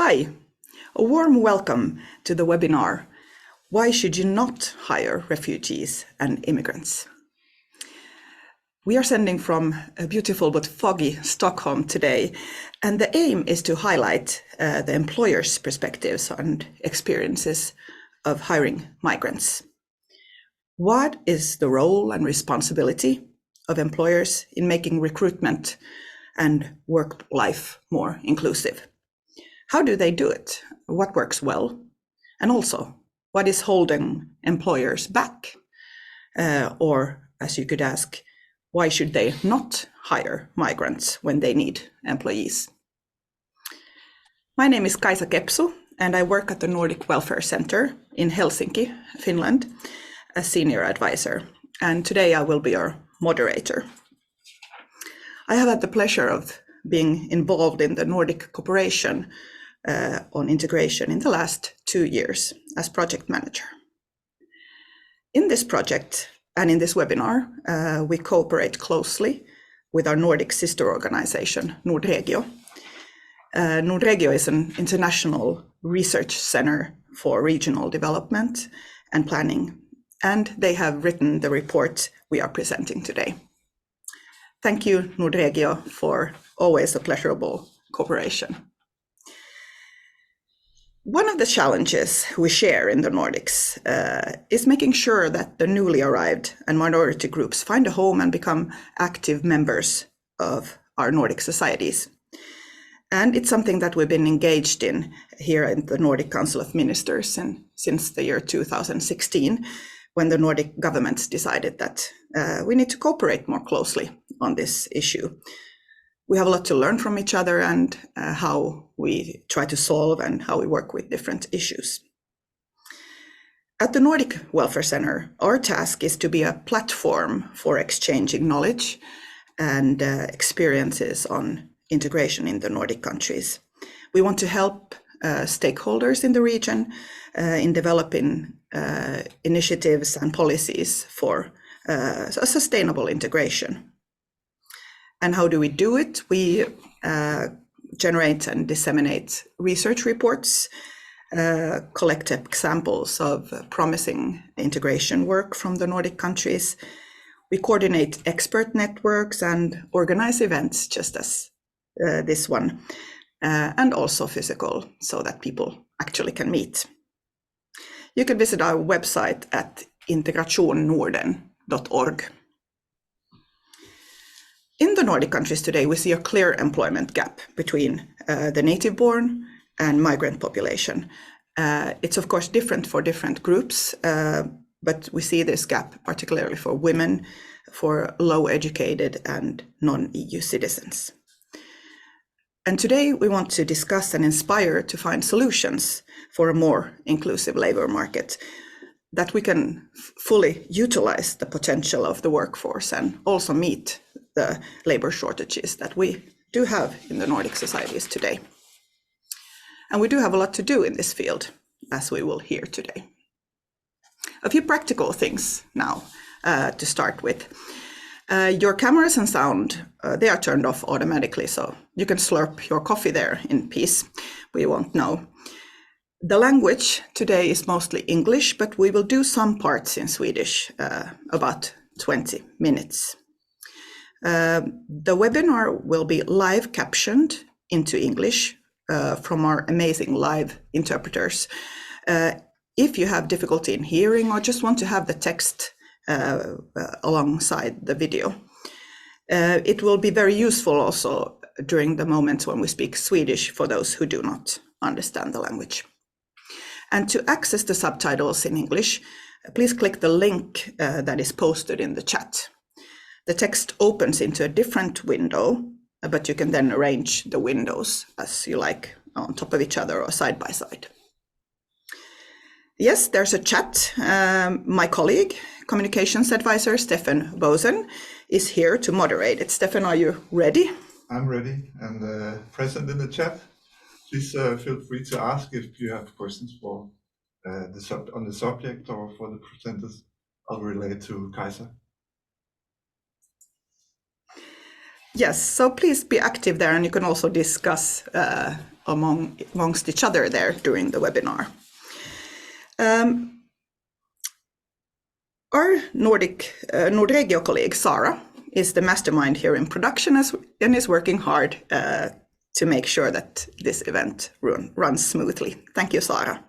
Hi, a warm welcome to the webinar, Why Should You Not Hire Refugees and Immigrants? We are sending from a beautiful but foggy Stockholm today, and the aim is to highlight the employers' perspectives and experiences of hiring migrants. What is the role and responsibility of employers in making recruitment and work life more inclusive? How do they do it? What works well? And also, what is holding employers back? Or, as you could ask, why should they not hire migrants when they need employees? My name is Kaisa Kepsu, and I work at the Nordic Welfare Center in Helsinki, Finland, as senior advisor. And today I will be your moderator. I have had the pleasure of being involved in the Nordic cooperation on integration in the last 2 years as project manager. In this project and in this webinar, we cooperate closely with our Nordic sister organization, Nordregio. Nordregio is an international research center for regional development and planning, and they have written the report we are presenting today. Thank you, Nordregio, for always a pleasurable cooperation. One of the challenges we share in the Nordics is making sure that the newly arrived and minority groups find a home and become active members of our Nordic societies. And it's something that we've been engaged in here in the Nordic Council of Ministers since the year 2016, when the Nordic governments decided that we need to cooperate more closely on this issue. We have a lot to learn from each other and how we try to solve and how we work with different issues. At the Nordic Welfare Center, our task is to be a platform for exchanging knowledge and experiences on integration in the Nordic countries. We want to help stakeholders in the region in developing initiatives and policies for a sustainable integration. And how do we do it? We generate and disseminate research reports, collect examples of promising integration work from the Nordic countries. We coordinate expert networks and organize events just as this one, and also physical, so that people actually can meet. You can visit our website at integrationnorden.org. In the Nordic countries today, we see a clear employment gap between the native-born and migrant population. It's of course different for different groups, but we see this gap particularly for women, for low-educated and non-EU citizens. And today we want to discuss and inspire to find solutions for a more inclusive labor market, that we can fully utilize the potential of the workforce and also meet the labor shortages that we do have in the Nordic societies today. And we do have a lot to do in this field, as we will hear today. A few practical things now to start with. Your cameras and sound, they are turned off automatically, so you can slurp your coffee there in peace. We won't know. The language today is mostly English, but we will do some parts in Swedish, about 20 minutes. The webinar will be live captioned into English from our amazing live interpreters. If you have difficulty in hearing or just want to have the text alongside the video, it will be very useful also during the moments when we speak Swedish for those who do not understand the language. And to access the subtitles in English, please click the link that is posted in the chat. The text opens into a different window, but you can then arrange the windows as you like, on top of each other or side by side. Yes, there's a chat. My colleague, communications advisor Stefan Bosen, is here to moderate it. Stefan, are you ready? I'm ready and present in the chat. Please feel free to ask if you have questions for on the subject or for the presenters. I'll relate to Kaisa. Yes, so please be active there, and you can also discuss amongst each other there during the webinar. Our Nordregio colleague, Sara, is the mastermind here in production and is working hard to make sure that this event runs smoothly. Thank you, Sara.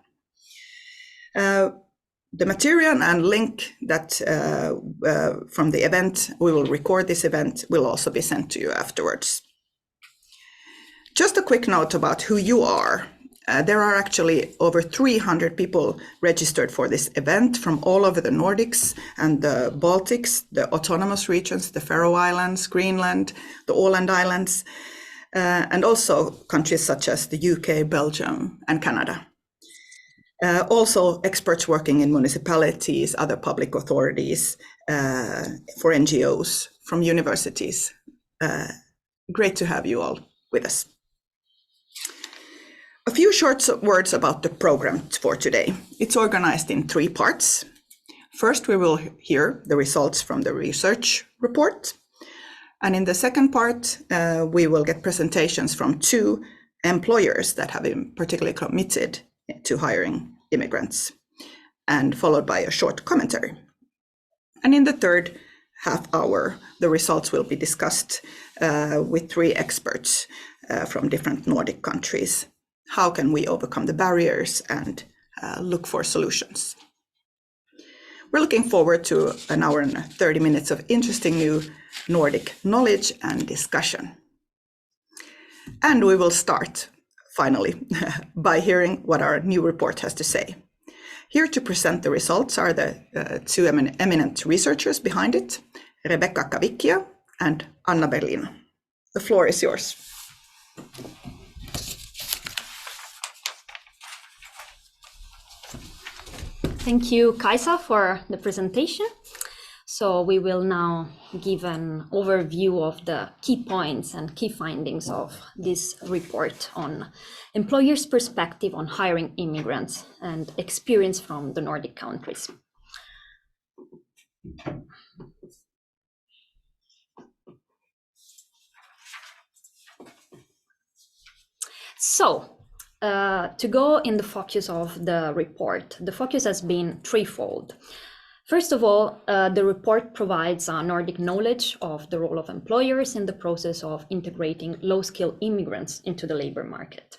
The material and link that from the event, we will record this event, will also be sent to you afterwards. Just a quick note about who you are. There are actually over 300 people registered for this event from all over the Nordics and the Baltics, the autonomous regions, the Faroe Islands, Greenland, the Åland Islands, and also countries such as the UK, Belgium, and Canada. Also experts working in municipalities, other public authorities, for NGOs, from universities. Great to have you all with us. A few short words about the program for today. It's organized in 3 parts. First, we will hear the results from the research report. And in the second part, we will get presentations from 2 employers that have been particularly committed to hiring immigrants, and followed by a short commentary. And in the third half hour, the results will be discussed with 3 experts from different Nordic countries. How can we overcome the barriers and look for solutions? We're looking forward to 1 hour and 30 minutes of interesting new Nordic knowledge and discussion. And we will start, finally, by hearing what our new report has to say. Here to present the results are the 2 eminent researchers behind it, Rebecca Cavicchia and Anna Berlin. The floor is yours. Thank you, Kaisa, for the presentation. So we will now give an overview of the key points and key findings of this report on employers' perspective on hiring immigrants and experience from the Nordic countries. So, to go in the focus of the report, the focus has been threefold. First of all, the report provides Nordic knowledge of the role of employers in the process of integrating low-skilled immigrants into the labor market.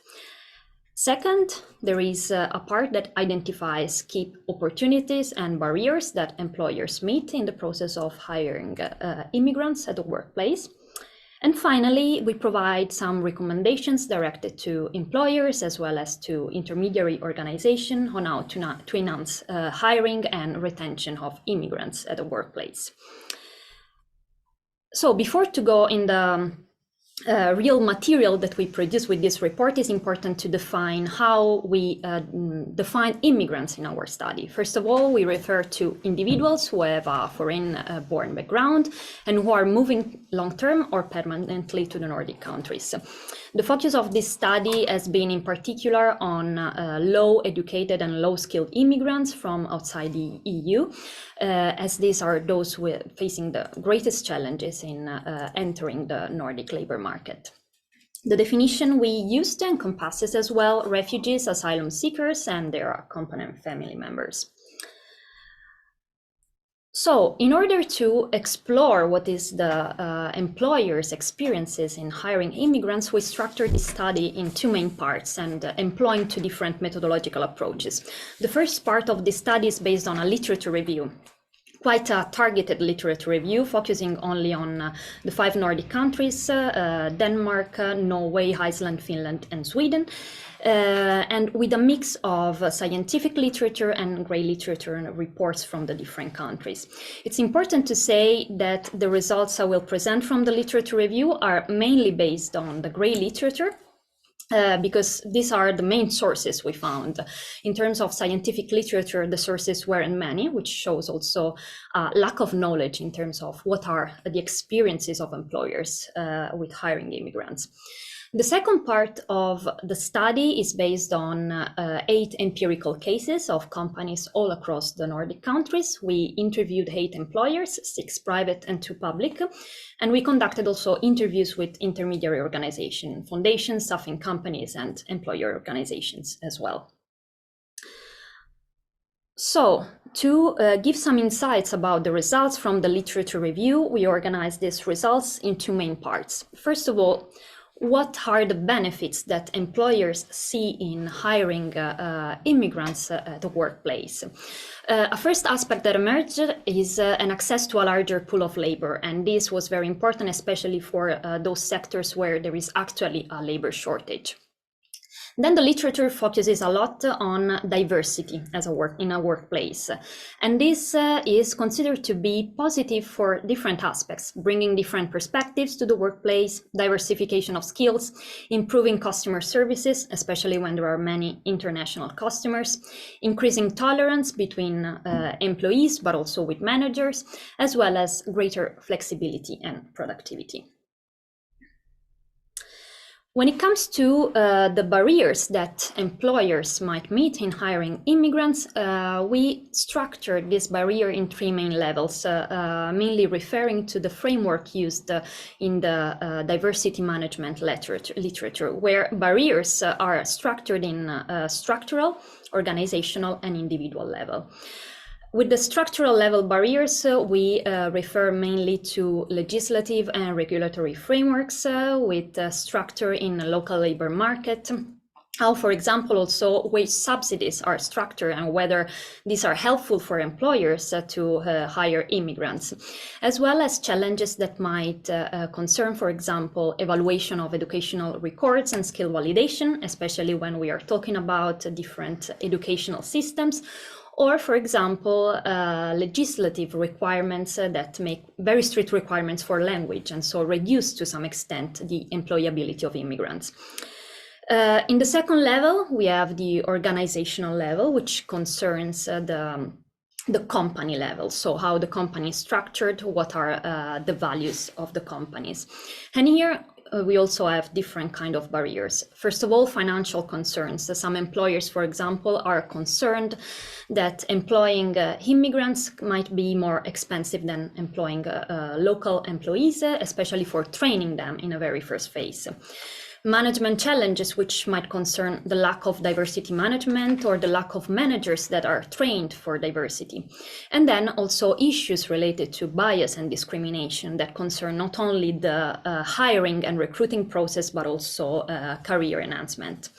Second, there is a part that identifies key opportunities and barriers that employers meet in the process of hiring immigrants at the workplace. And finally, we provide some recommendations directed to employers as well as to intermediary organizations on how to enhance hiring and retention of immigrants at the workplace. So before to go in the real material that we produce with this report, is important to define how we define immigrants in our study. First of all, we refer to individuals who have a foreign-born background and who are moving long-term or permanently to the Nordic countries. The focus of this study has been in particular on low-educated and low-skilled immigrants from outside the EU, as these are those who are facing the greatest challenges in entering the Nordic labor market. The definition we used encompasses as well refugees, asylum seekers, and their accompanying family members. So, in order to explore what is the employers' experiences in hiring immigrants, we structured this study in 2 main parts and employing 2 different methodological approaches. The first part of the study is based on a literature review, quite a targeted literature review, focusing only on the 5 Nordic countries, Denmark, Norway, Iceland, Finland, and Sweden, and with a mix of scientific literature and grey literature and reports from the different countries. It's important to say that the results I will present from the literature review are mainly based on the grey literature, because these are the main sources we found. In terms of scientific literature, the sources weren't many, which shows also lack of knowledge in terms of what are the experiences of employers with hiring immigrants. The second part of the study is based on 8 empirical cases of companies all across the Nordic countries. We interviewed 8 employers, 6 private and 2 public, and we conducted also interviews with intermediary organizations, foundations, staffing companies, and employer organizations as well. So, to give some insights about the results from the literature review, we organized these results in 2 main parts. First of all, what are the benefits that employers see in hiring immigrants at the workplace? A first aspect that emerged is an access to a larger pool of labor, and this was very important, especially for those sectors where there is actually a labor shortage. Then the literature focuses a lot on diversity as in a workplace. And this is considered to be positive for different aspects, bringing different perspectives to the workplace, diversification of skills, improving customer services, especially when there are many international customers, increasing tolerance between employees, but also with managers, as well as greater flexibility and productivity. When it comes to the barriers that employers might meet in hiring immigrants, we structured this barrier in 3 main levels, mainly referring to the framework used in the diversity management literature, where barriers are structured in structural, organizational, and individual level. With the structural level barriers, we refer mainly to legislative and regulatory frameworks with structure in a local labor market. How, for example, also wage subsidies are structured and whether these are helpful for employers to hire immigrants, as well as challenges that might concern, for example, evaluation of educational records and skill validation, especially when we are talking about different educational systems, or, for example, legislative requirements that make very strict requirements for language and so reduce to some extent the employability of immigrants. In the second level, we have the organizational level, which concerns the company level. So how the company is structured, what are the values of the companies. And here, we also have different kind of barriers. First of all, financial concerns. Some employers, for example, are concerned that employing immigrants might be more expensive than employing local employees, especially for training them in a very first phase. Management challenges, which might concern the lack of diversity management or the lack of managers that are trained for diversity. And then also issues related to bias and discrimination that concern not only the hiring and recruiting process, but also career enhancement.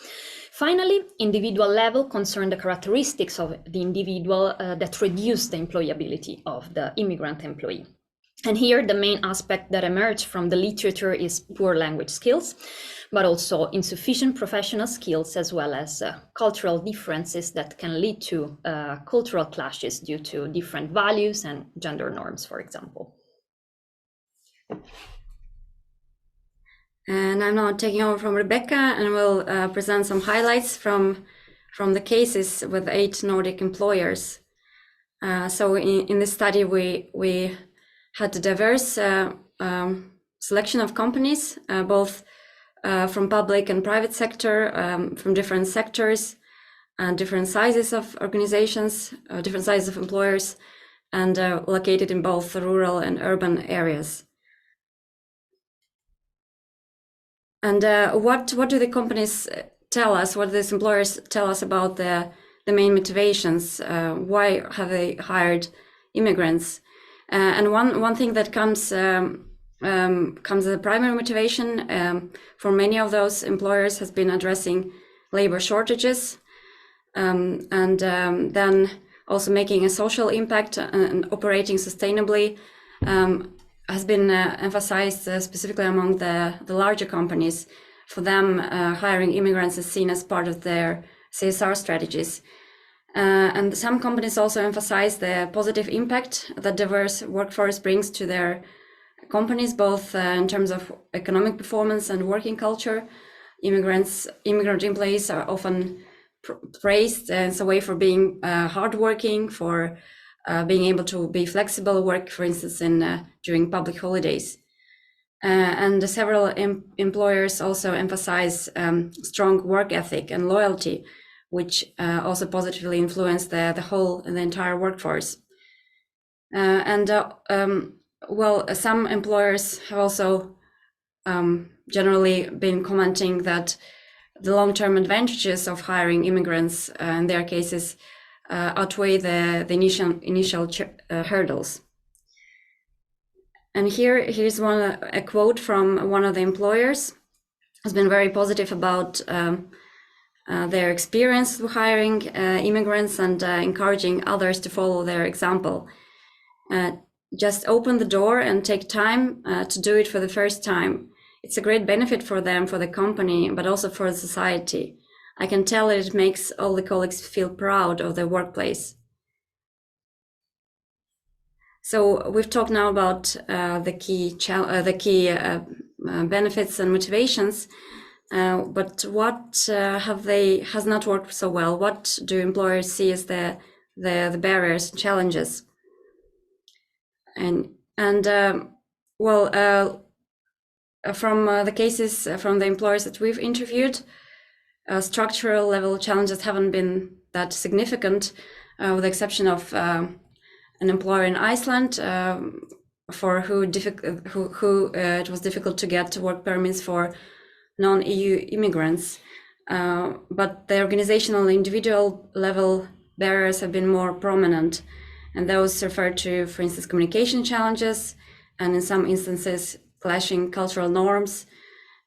Finally, individual level concern the characteristics of the individual that reduce the employability of the immigrant employee. And here, the main aspect that emerged from the literature is poor language skills, but also insufficient professional skills, as well as cultural differences that can lead to cultural clashes due to different values and gender norms, for example. And I'm now taking over from Rebecca and will present some highlights from the cases with 8 Nordic employers. So in this study, we had a diverse selection of companies, both from public and private sector, from different sectors and different sizes of organizations, different sizes of employers, and located in both rural and urban areas. And what do the companies tell us? What do these employers tell us about the main motivations? Why have they hired immigrants? And one thing that comes as a primary motivation for many of those employers has been addressing labor shortages, and then also making a social impact and operating sustainably has been emphasized specifically among the larger companies. For them, hiring immigrants is seen as part of their CSR strategies. And some companies also emphasize the positive impact that diverse workforce brings to their companies, both in terms of economic performance and working culture. Immigrant employees are often praised as a way for being hardworking, for being able to be flexible, work, for instance, during public holidays. And several employers also emphasize strong work ethic and loyalty, which also positively influence the entire workforce. Well, some employers have also generally been commenting that the long-term advantages of hiring immigrants in their cases outweigh the initial hurdles. And here's a quote from one of the employers who's been very positive about their experience with hiring immigrants and encouraging others to follow their example. Just open the door and take time to do it for the first time. It's a great benefit for them, for the company, but also for the society. I can tell it makes all the colleagues feel proud of their workplace. So we've talked now about the key benefits and motivations, but what has not worked so well? What do employers see as the barriers, challenges? From the cases from the employers that we've interviewed, structural level challenges haven't been that significant, with the exception of an employer in Iceland for who it was difficult to get work permits for non-EU immigrants. But the organizational and individual level barriers have been more prominent, and those refer to, for instance, communication challenges, and in some instances, clashing cultural norms,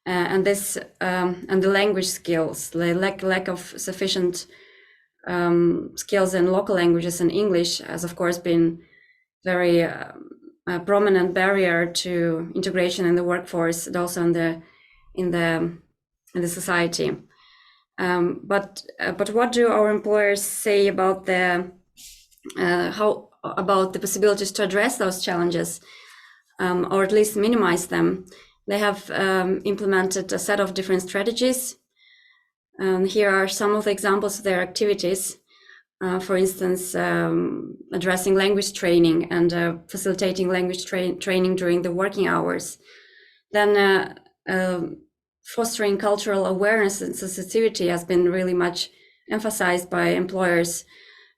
and the language skills, the lack of sufficient skills in local languages and English has, of course, been very prominent barrier to integration in the workforce and also in the society. But what do our employers say about the possibilities to address those challenges, or at least minimize them? They have implemented a set of different strategies. Here are some of the examples of their activities. For instance, addressing language training and facilitating language training during the working hours. Then fostering cultural awareness and sensitivity has been really much emphasized by employers.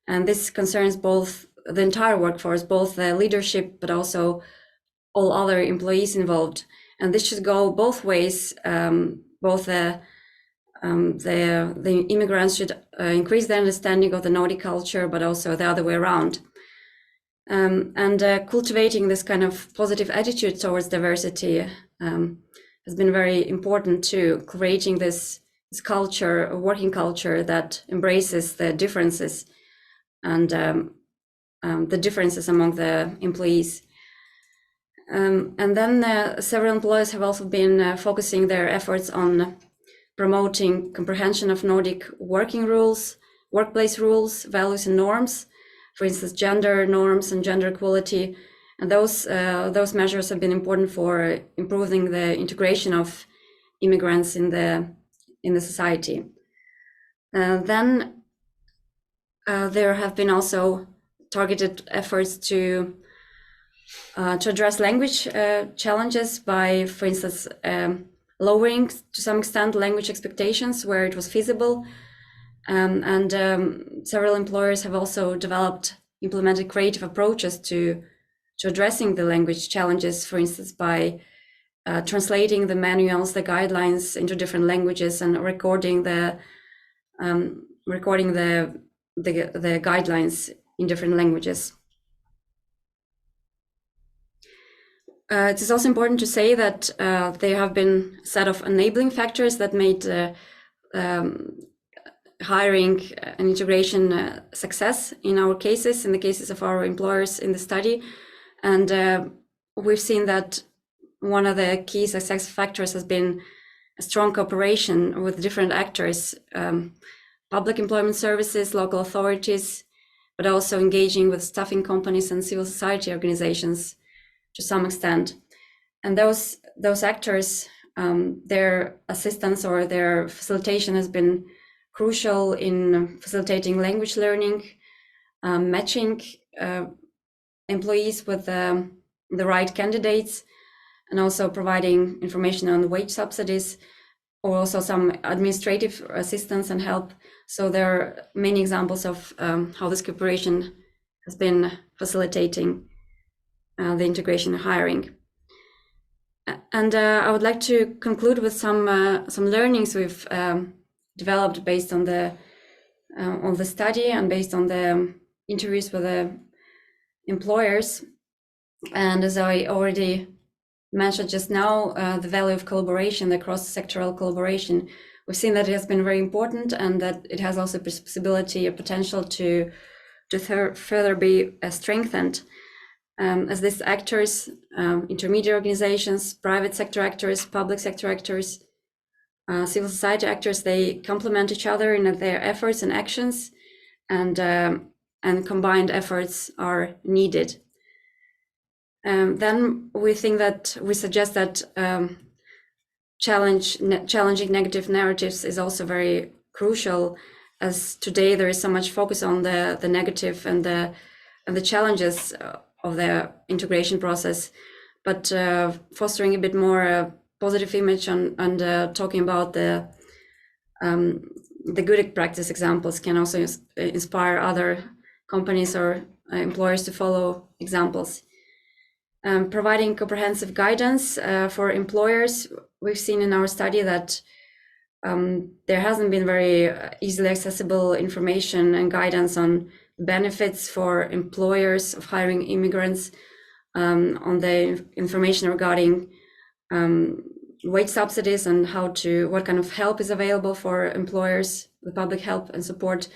And this concerns both the entire workforce, both the leadership, but also all other employees involved. And this should go both ways. Both the immigrants should increase their understanding of the Nordic culture, but also the other way around. And cultivating this kind of positive attitude towards diversity has been very important too, creating this culture, a working culture that embraces the differences and the differences among the employees. And then several employers have also been focusing their efforts on promoting comprehension of Nordic working rules, workplace rules, values and norms, for instance, gender norms and gender equality. And those measures have been important for improving the integration of immigrants in the society. Then there have been also targeted efforts to address language challenges by, for instance, lowering to some extent language expectations where it was feasible. And several employers have also implemented creative approaches to addressing the language challenges, for instance, by translating the manuals, the guidelines into different languages and recording the guidelines in different languages. It is also important to say that there have been a set of enabling factors that made hiring and integration success in our cases, in the cases of our employers in the study. And we've seen that one of the key success factors has been a strong cooperation with different actors, public employment services, local authorities, but also engaging with staffing companies and civil society organizations to some extent. And those actors, their assistance or their facilitation has been crucial in facilitating language learning, matching employees with the right candidates, and also providing information on wage subsidies, or also some administrative assistance and help. So there are many examples of how this cooperation has been facilitating the integration and hiring. And I would like to conclude with some learnings we've developed based on the study and based on the interviews with the employers. And as I already mentioned just now, the value of collaboration, the cross-sectoral collaboration, we've seen that it has been very important, and that it has also possibility, a potential to further be strengthened, as these actors, intermediate organizations, private sector actors, public sector actors, civil society actors, they complement each other in their efforts and actions, and combined efforts are needed. Then we suggest that challenging negative narratives is also very crucial, as today there is so much focus on the negative and the challenges of the integration process, but fostering a bit more positive image and talking about the good practice examples can also inspire other companies or employers to follow examples. Providing comprehensive guidance for employers. We've seen in our study that there hasn't been very easily accessible information and guidance on benefits for employers of hiring immigrants, on the information regarding wage subsidies and what kind of help is available for employers, the public help and support.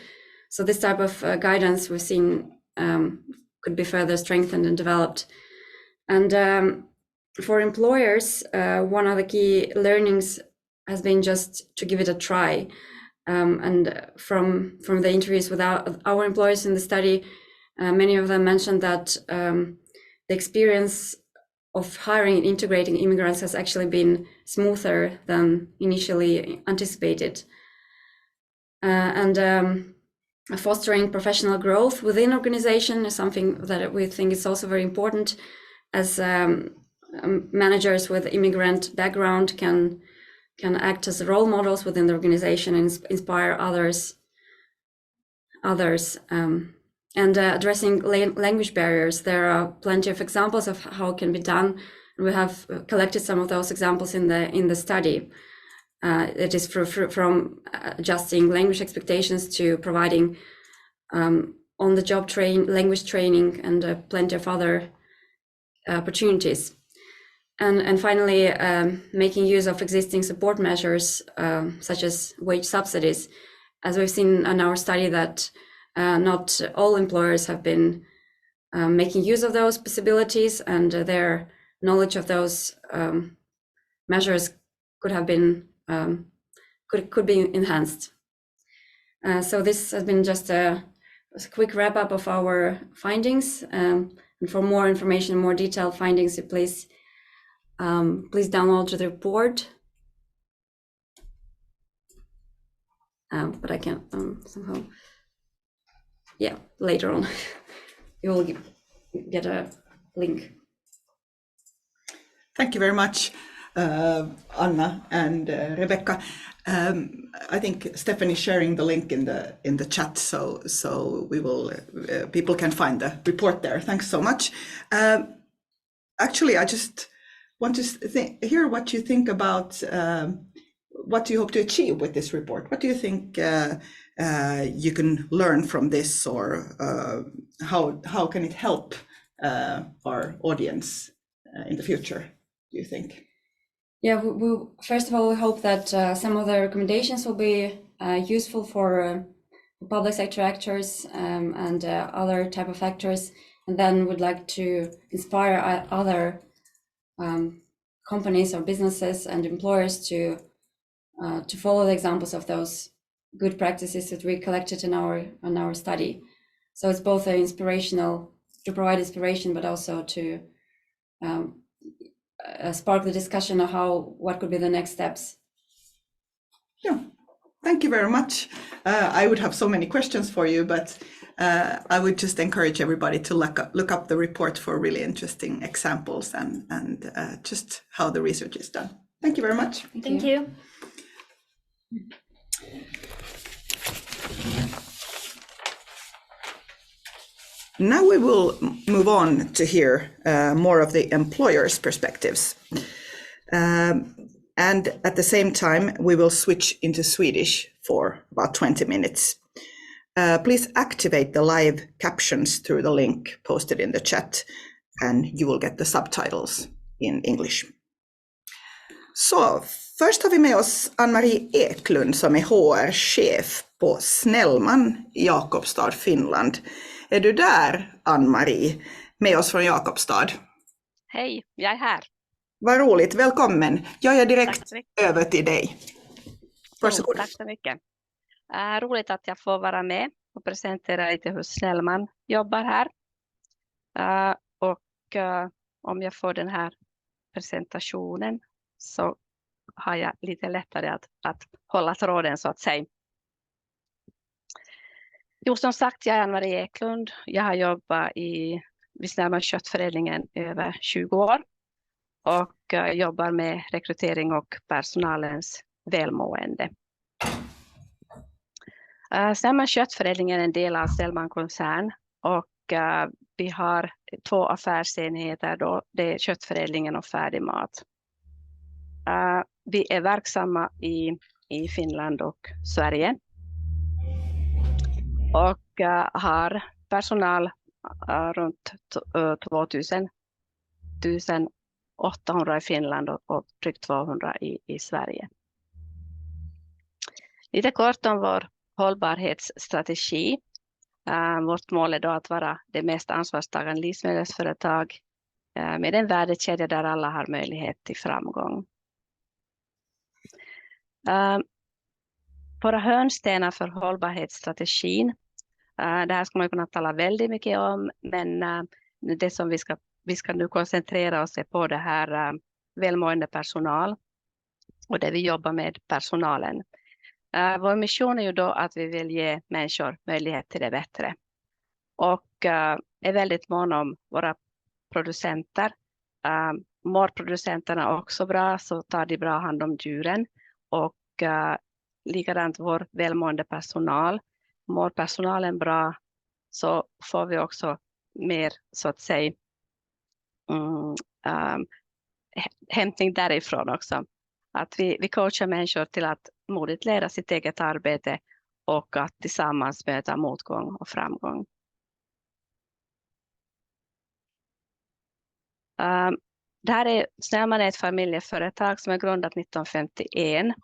So this type of guidance we've seen could be further strengthened and developed. And for employers, one of the key learnings has been just to give it a try. And from the interviews with our employers in the study, many of them mentioned that the experience of hiring and integrating immigrants has actually been smoother than initially anticipated. And fostering professional growth within organization is something that we think is also very important, as managers with immigrant background can act as role models within the organization and inspire others. And addressing language barriers, there are plenty of examples of how it can be done. We have collected some of those examples in the study. It is from adjusting language expectations to providing on-the-job language training, and plenty of other opportunities. And finally, making use of existing support measures, such as wage subsidies, as we've seen in our study that not all employers have been making use of those possibilities, and their knowledge of those measures could be enhanced. So this has been just a quick wrap up of our findings. And for more information, more detailed findings, please download the report. But I can't somehow. Yeah, later on you will get a link. Thank you very much, Anna and Rebecca. I think Stephanie's sharing the link in the chat, so we will people can find the report there. Thanks so much. Actually, I just want to hear what you think about what do you hope to achieve with this report. What do you think you can learn from this, or how can it help our audience in the future, do you think? Yeah, we first of all, we hope that some of the recommendations will be useful for public sector actors and other type of actors, and then would like to inspire other companies or businesses and employers to follow the examples of those good practices that we collected in our study. So it's both inspirational, to provide inspiration, but also to spark the discussion of what could be the next steps. Yeah, thank you very much. I would have so many questions for you, but I would just encourage everybody to look up the report for really interesting examples and just how the research is done. Thank you very much. Thank you. Now we will move on to hear more of the employers' perspectives. And at the same time, we will switch into Swedish for about 20 minutes. Please activate the live captions through the link posted in the chat, and you will get the subtitles in English. Så först har vi med oss Ann-Marie Eklund som är HR-chef på Snellman i Jakobstad, Finland. Är du där, Ann-Marie, med oss från Jakobstad? Hej, jag är här. Vad roligt, välkommen. Jag är direkt över till dig. Varsågod. Tack så mycket. Roligt att jag får vara med och presentera lite hur Snellman jobbar här. Om jag får den här presentationen så har jag lite lättare att hålla tråden så att säga. Jo, som sagt, jag är Ann-Marie Eklund. Jag har jobbat vid Snellman köttförädlingen över 20 år och jobbar med rekrytering och personalens välmående. Snellman köttförädling är en del av Snellman koncern och vi har 2 affärsenheter då, det är köttförädlingen och färdigmat. Vi är verksamma i Finland och Sverige och har personal runt 2800 i Finland och drygt 200 i Sverige. Lite kort om vår hållbarhetsstrategi. Vårt mål är då att vara det mest ansvarstagande livsmedelsföretag med en värdekedja där alla har möjlighet till framgång. Våra hörnstenar för hållbarhetsstrategin. Det här ska man kunna tala väldigt mycket om, men det som vi ska nu koncentrera oss på det här välmående personal och det vi jobbar med personalen. Vår mission är ju då att vi vill ge människor möjlighet till det bättre och är väldigt mån om våra producenter. Mår producenterna också bra så tar de bra hand om djuren och likadant vår välmående personal. Mår personalen bra så får vi också mer så att säga hämtning därifrån också. Att vi coachar människor till att modigt lära sitt eget arbete och att tillsammans möta motgång och framgång. Det här är Snellman är ett familjeföretag som är grundat 1951.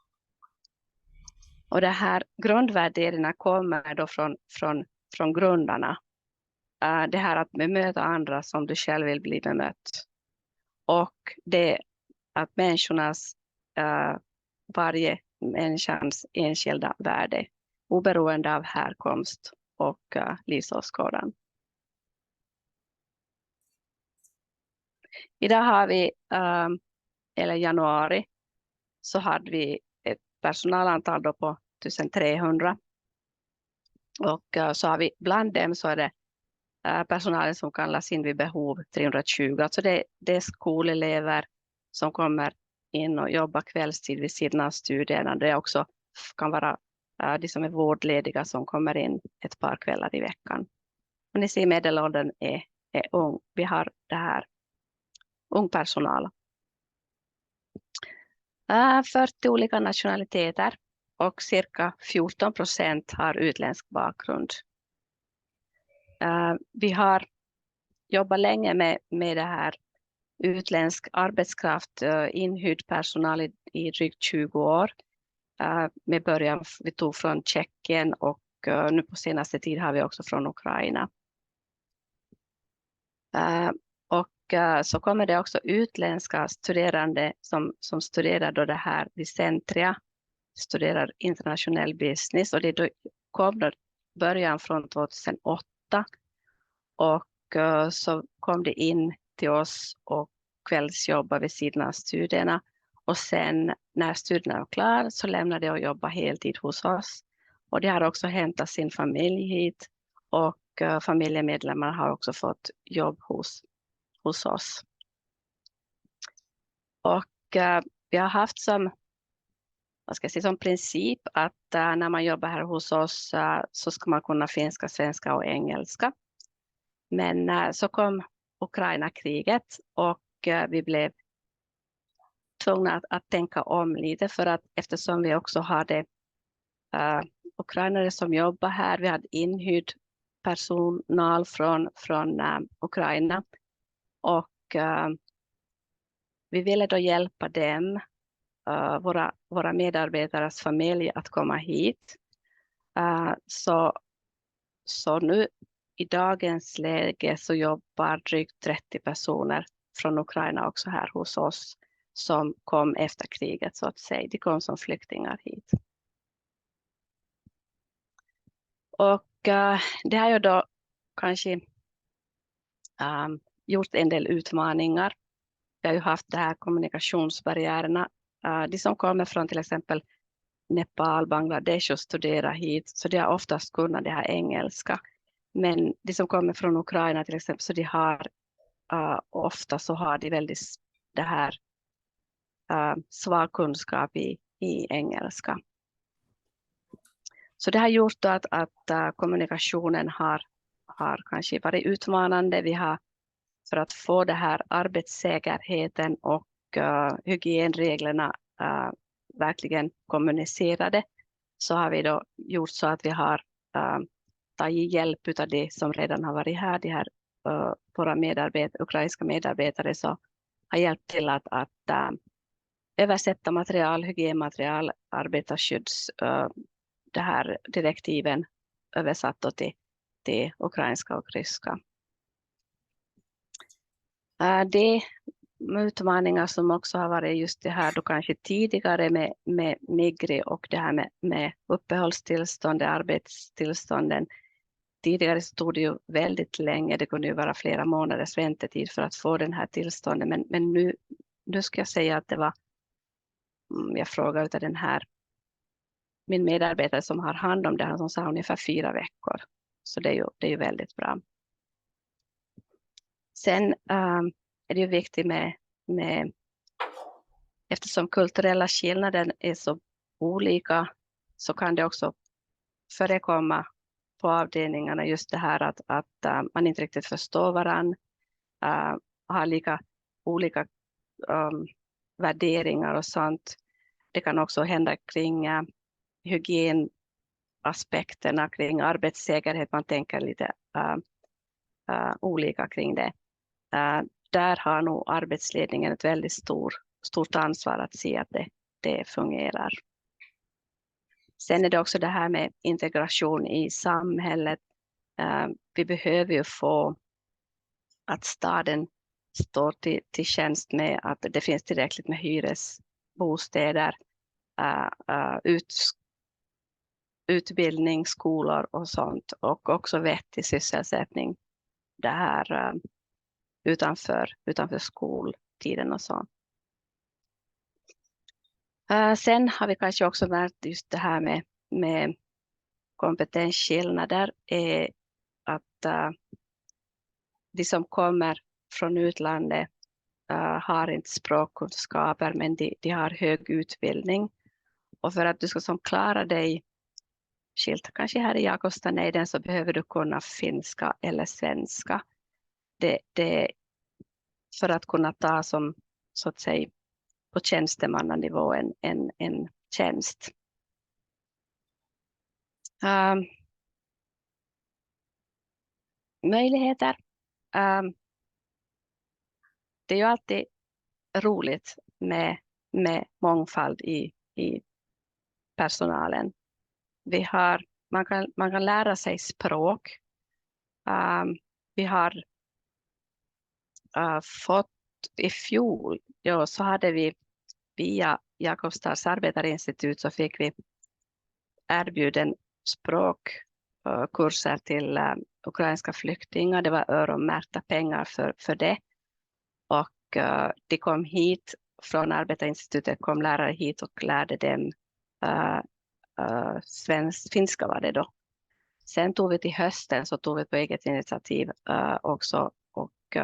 Och det här grundvärderingarna kommer då från grundarna. Det här att bemöta andra som du själv vill bli bemött. Och det att varje människans enskilda värde oberoende av härkomst och livsåskådan. Idag har vi, eller januari, så hade vi ett personalantal då på 1300. Och så har vi bland dem så är det personalen som kallas in vid behov 320. Alltså det är skolelever som kommer in och jobbar kvällstid vid sidan av studierna. Det också kan vara de som är vårdlediga som kommer in ett par kvällar i veckan. Och ni ser medelåldern är ung. Vi har det här ung personal. 40 olika nationaliteter och cirka 14% har utländsk bakgrund. Vi har jobbat länge med det här utländsk arbetskraft, inhyrd personal i drygt 20 år. Med början vi tog från Tjeckien och nu på senaste tid har vi också från Ukraina. Och så kommer det också utländska studerande som studerar då det här vid Centria, studerar internationell business och det kom då början från 2008 och så kom det in till oss och kvällsjobba vid sidan av studierna och sen när studierna var klara så lämnade de och jobba heltid hos oss och det har också hämtat sin familj hit och familjemedlemmar har också fått jobb hos oss. Och vi har haft som princip att när man jobbar här hos oss så ska man kunna finska, svenska och engelska. Men så kom Ukraina-kriget och vi blev tvungna att tänka om lite, för att eftersom vi också hade ukrainare som jobbar här, vi hade inhyrd personal från Ukraina, och vi ville då hjälpa dem, våra medarbetares familj, att komma hit. Så nu i dagens läge så jobbar drygt 30 personer från Ukraina också här hos oss, som kom efter kriget, så att säga. De kom som flyktingar hit. Och det har ju då kanske gjort en del utmaningar. Vi har ju haft det här kommunikationsbarriärerna. De som kommer från till exempel Nepal, Bangladesh och studerar hit, så de har oftast kunnat det här engelska. Men de som kommer från Ukraina till exempel, så de har ofta så har de väldigt det här svag kunskap i engelska. Så det har gjort att kommunikationen har kanske varit utmanande. Vi har, för att få det här arbetssäkerheten och hygienreglerna verkligen kommunicerade, så har vi då gjort så att vi har tagit hjälp av det som redan har varit här. De här våra ukrainska medarbetare så har hjälpt till att översätta material, hygienmaterial, arbetarskydds, det här direktiven översatt då till ukrainska och ryska. Det utmaningar som också har varit just det här då kanske tidigare med migri och det här med uppehållstillstånd, arbetstillstånden. Tidigare stod det ju väldigt länge, det kunde ju vara flera månaders väntetid för att få den här tillstånden. Men nu ska jag säga att det var, jag frågade av den här, min medarbetare som har hand om det här, som sa ungefär 4 veckor. Så det är ju väldigt bra. Sen är det ju viktigt med eftersom kulturella skillnader är så olika, så kan det också förekomma på avdelningarna just det här att man inte riktigt förstår varann, har olika värderingar och sånt. Det kan också hända kring hygienaspekterna, kring arbetssäkerhet, man tänker lite olika kring det. Där har nog arbetsledningen ett väldigt stort ansvar att se att det fungerar. Sen är det också det här med integration i samhället. Vi behöver ju få att staden står till tjänst med att det finns tillräckligt med hyresbostäder, utbildning, skolor och sånt, och också vettig sysselsättning det här utanför skoltiden och så. Sen har vi kanske också märkt just det här med kompetensskillnader, är att de som kommer från utlandet har inte språkkunskaper, men de har hög utbildning. Och för att du ska klara dig skilt kanske här i Jakobstanejden, så behöver du kunna finska eller svenska. Det för att kunna ta som, så att säga, på tjänstemannanivå en tjänst. Möjligheter. Det är ju alltid roligt med mångfald i personalen. Man kan lära sig språk. Vi har fått i fjol, så hade vi via Jakobstads arbetarinstitut, så fick vi erbjuden språkkurser till ukrainska flyktingar. Det var öronmärkta pengar för det. Och de kom hit från arbetarinstitutet, kom lärare hit och lärde dem finska var det då. Sen tog vi till hösten så tog vi på eget initiativ också och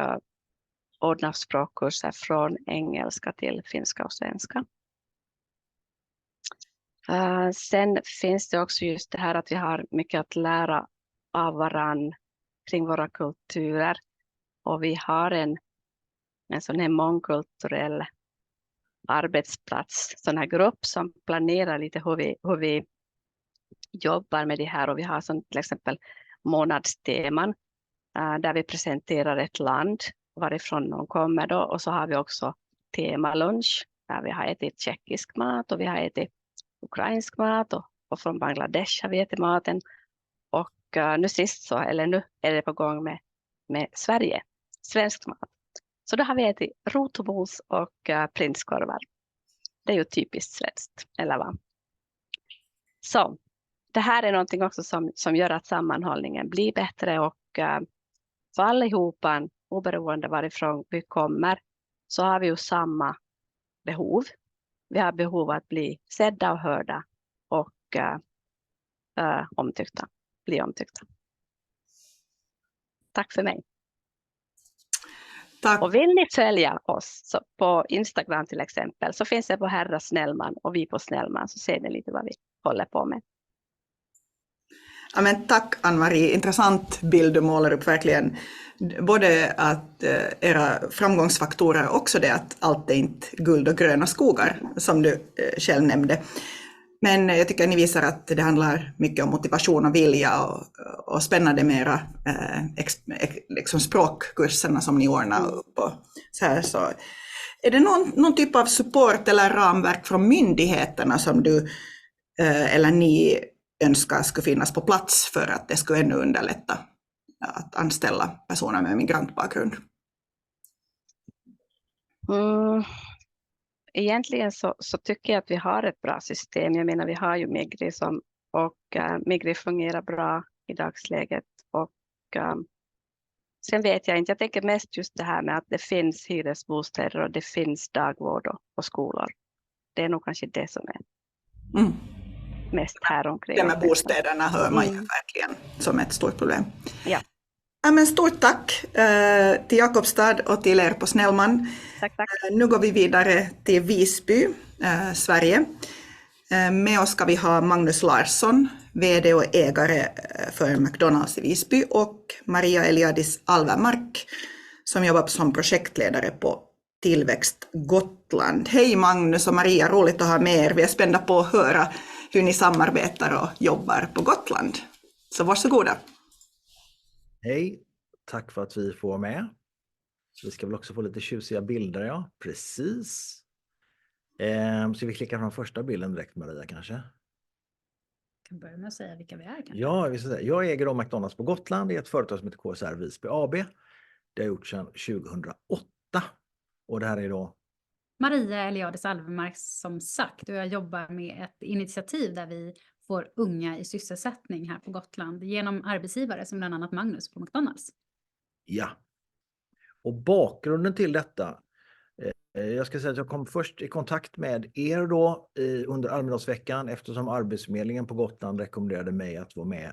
ordna språkkurser från engelska till finska och svenska. Sen finns det också just det här att vi har mycket att lära av varann kring våra kulturer. Och vi har en sån här mångkulturell arbetsplats, sån här grupp som planerar lite hur vi jobbar med det här. Och vi har som till exempel månadsteman där vi presenterar ett land varifrån någon kommer då. Och så har vi också temalunch där vi har ätit tjeckisk mat och vi har ätit ukrainsk mat och från Bangladesh har vi ätit maten. Och nu är det på gång med svensk mat. Så då har vi ätit rotmos och prinskorvar. Det är ju typiskt svenskt, eller vad? Så det här är någonting också som gör att sammanhållningen blir bättre och för allihopa, oberoende varifrån vi kommer, så har vi ju samma behov. Vi har behov att bli sedda och hörda och bli omtyckta. Tack för mig. Tack. Och vill ni följa oss så på Instagram till exempel så finns det på Herra Snellman och vi på Snellman så ser ni lite vad vi håller på med. Ja, men tack Ann-Marie, intressant bild du målar upp verkligen. Både att era framgångsfaktorer och också det att allt är inte guld och gröna skogar som du själv nämnde. Men jag tycker ni visar att det handlar mycket om motivation och vilja och spännande med era liksom språkkurserna som ni ordnar upp. Och så här, så är det någon typ av support eller ramverk från myndigheterna som du eller ni önskar skulle finnas på plats för att det skulle ännu underlätta att anställa personer med migrantbakgrund? Egentligen så tycker jag att vi har ett bra system. Jag menar vi har ju Migri och Migri fungerar bra i dagsläget. Och sen vet jag inte, jag tänker mest just det här med att det finns hyresbostäder och det finns dagvård och skolor. Det är nog kanske det som är mest här omkring. Det med bostäderna hör man ju verkligen som ett stort problem. Ja. Ja, men stort tack till Jakobstad och till er på Snellman. Tack. Nu går vi vidare till Visby, Sverige. Med oss ska vi ha Magnus Larsson, vd och ägare för McDonalds i Visby, och Maria Eliadis Alvermark som jobbar som projektledare på Tillväxt Gotland. Hej Magnus och Maria, roligt att ha med er. Vi är spända på att höra hur ni samarbetar och jobbar på Gotland. Så varsågoda. Hej, tack för att vi får vara med. Vi ska väl också få lite tjusiga bilder, ja. Precis. Ska vi klicka fram första bilden direkt, Maria, kanske? Jag kan börja med att säga vilka vi är. Kanske. Ja, jag äger då McDonalds på Gotland. Det är ett företag som heter KSR Visby AB. Det har gjort sedan 2008. Och det här är då... Maria Eliadis Alvermark som sagt. Och jag jobbar med ett initiativ där vi får unga i sysselsättning här på Gotland genom arbetsgivare som bland annat Magnus på McDonalds. Ja. Och bakgrunden till detta, jag ska säga att jag kom först i kontakt med er då under Almedalsveckan eftersom Arbetsförmedlingen på Gotland rekommenderade mig att vara med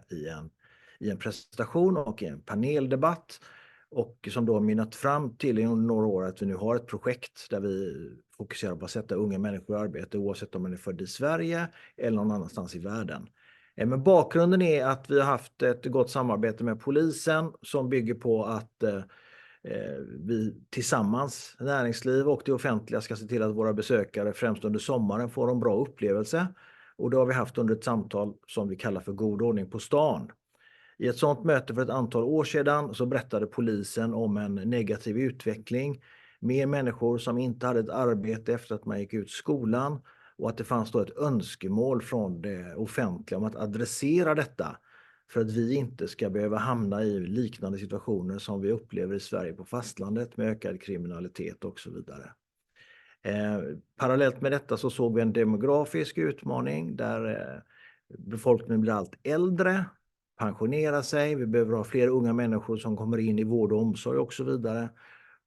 i en presentation och i en paneldebatt. Och som då har minnat fram till i några år att vi nu har ett projekt där vi fokuserar på att sätta unga människor i arbete oavsett om man är född i Sverige eller någon annanstans i världen. Men bakgrunden är att vi har haft ett gott samarbete med polisen som bygger på att vi tillsammans, näringsliv och det offentliga, ska se till att våra besökare främst under sommaren får en bra upplevelse. Och det har vi haft under ett samtal som vi kallar för god ordning på stan. I ett sådant möte för ett antal år sedan så berättade polisen om en negativ utveckling med människor som inte hade ett arbete efter att man gick ut skolan och att det fanns då ett önskemål från det offentliga om att adressera detta för att vi inte ska behöva hamna i liknande situationer som vi upplever i Sverige på fastlandet med ökad kriminalitet och så vidare. Parallellt med detta så såg vi en demografisk utmaning där befolkningen blir allt äldre, pensionerar sig, vi behöver ha fler unga människor som kommer in i vård och omsorg och så vidare.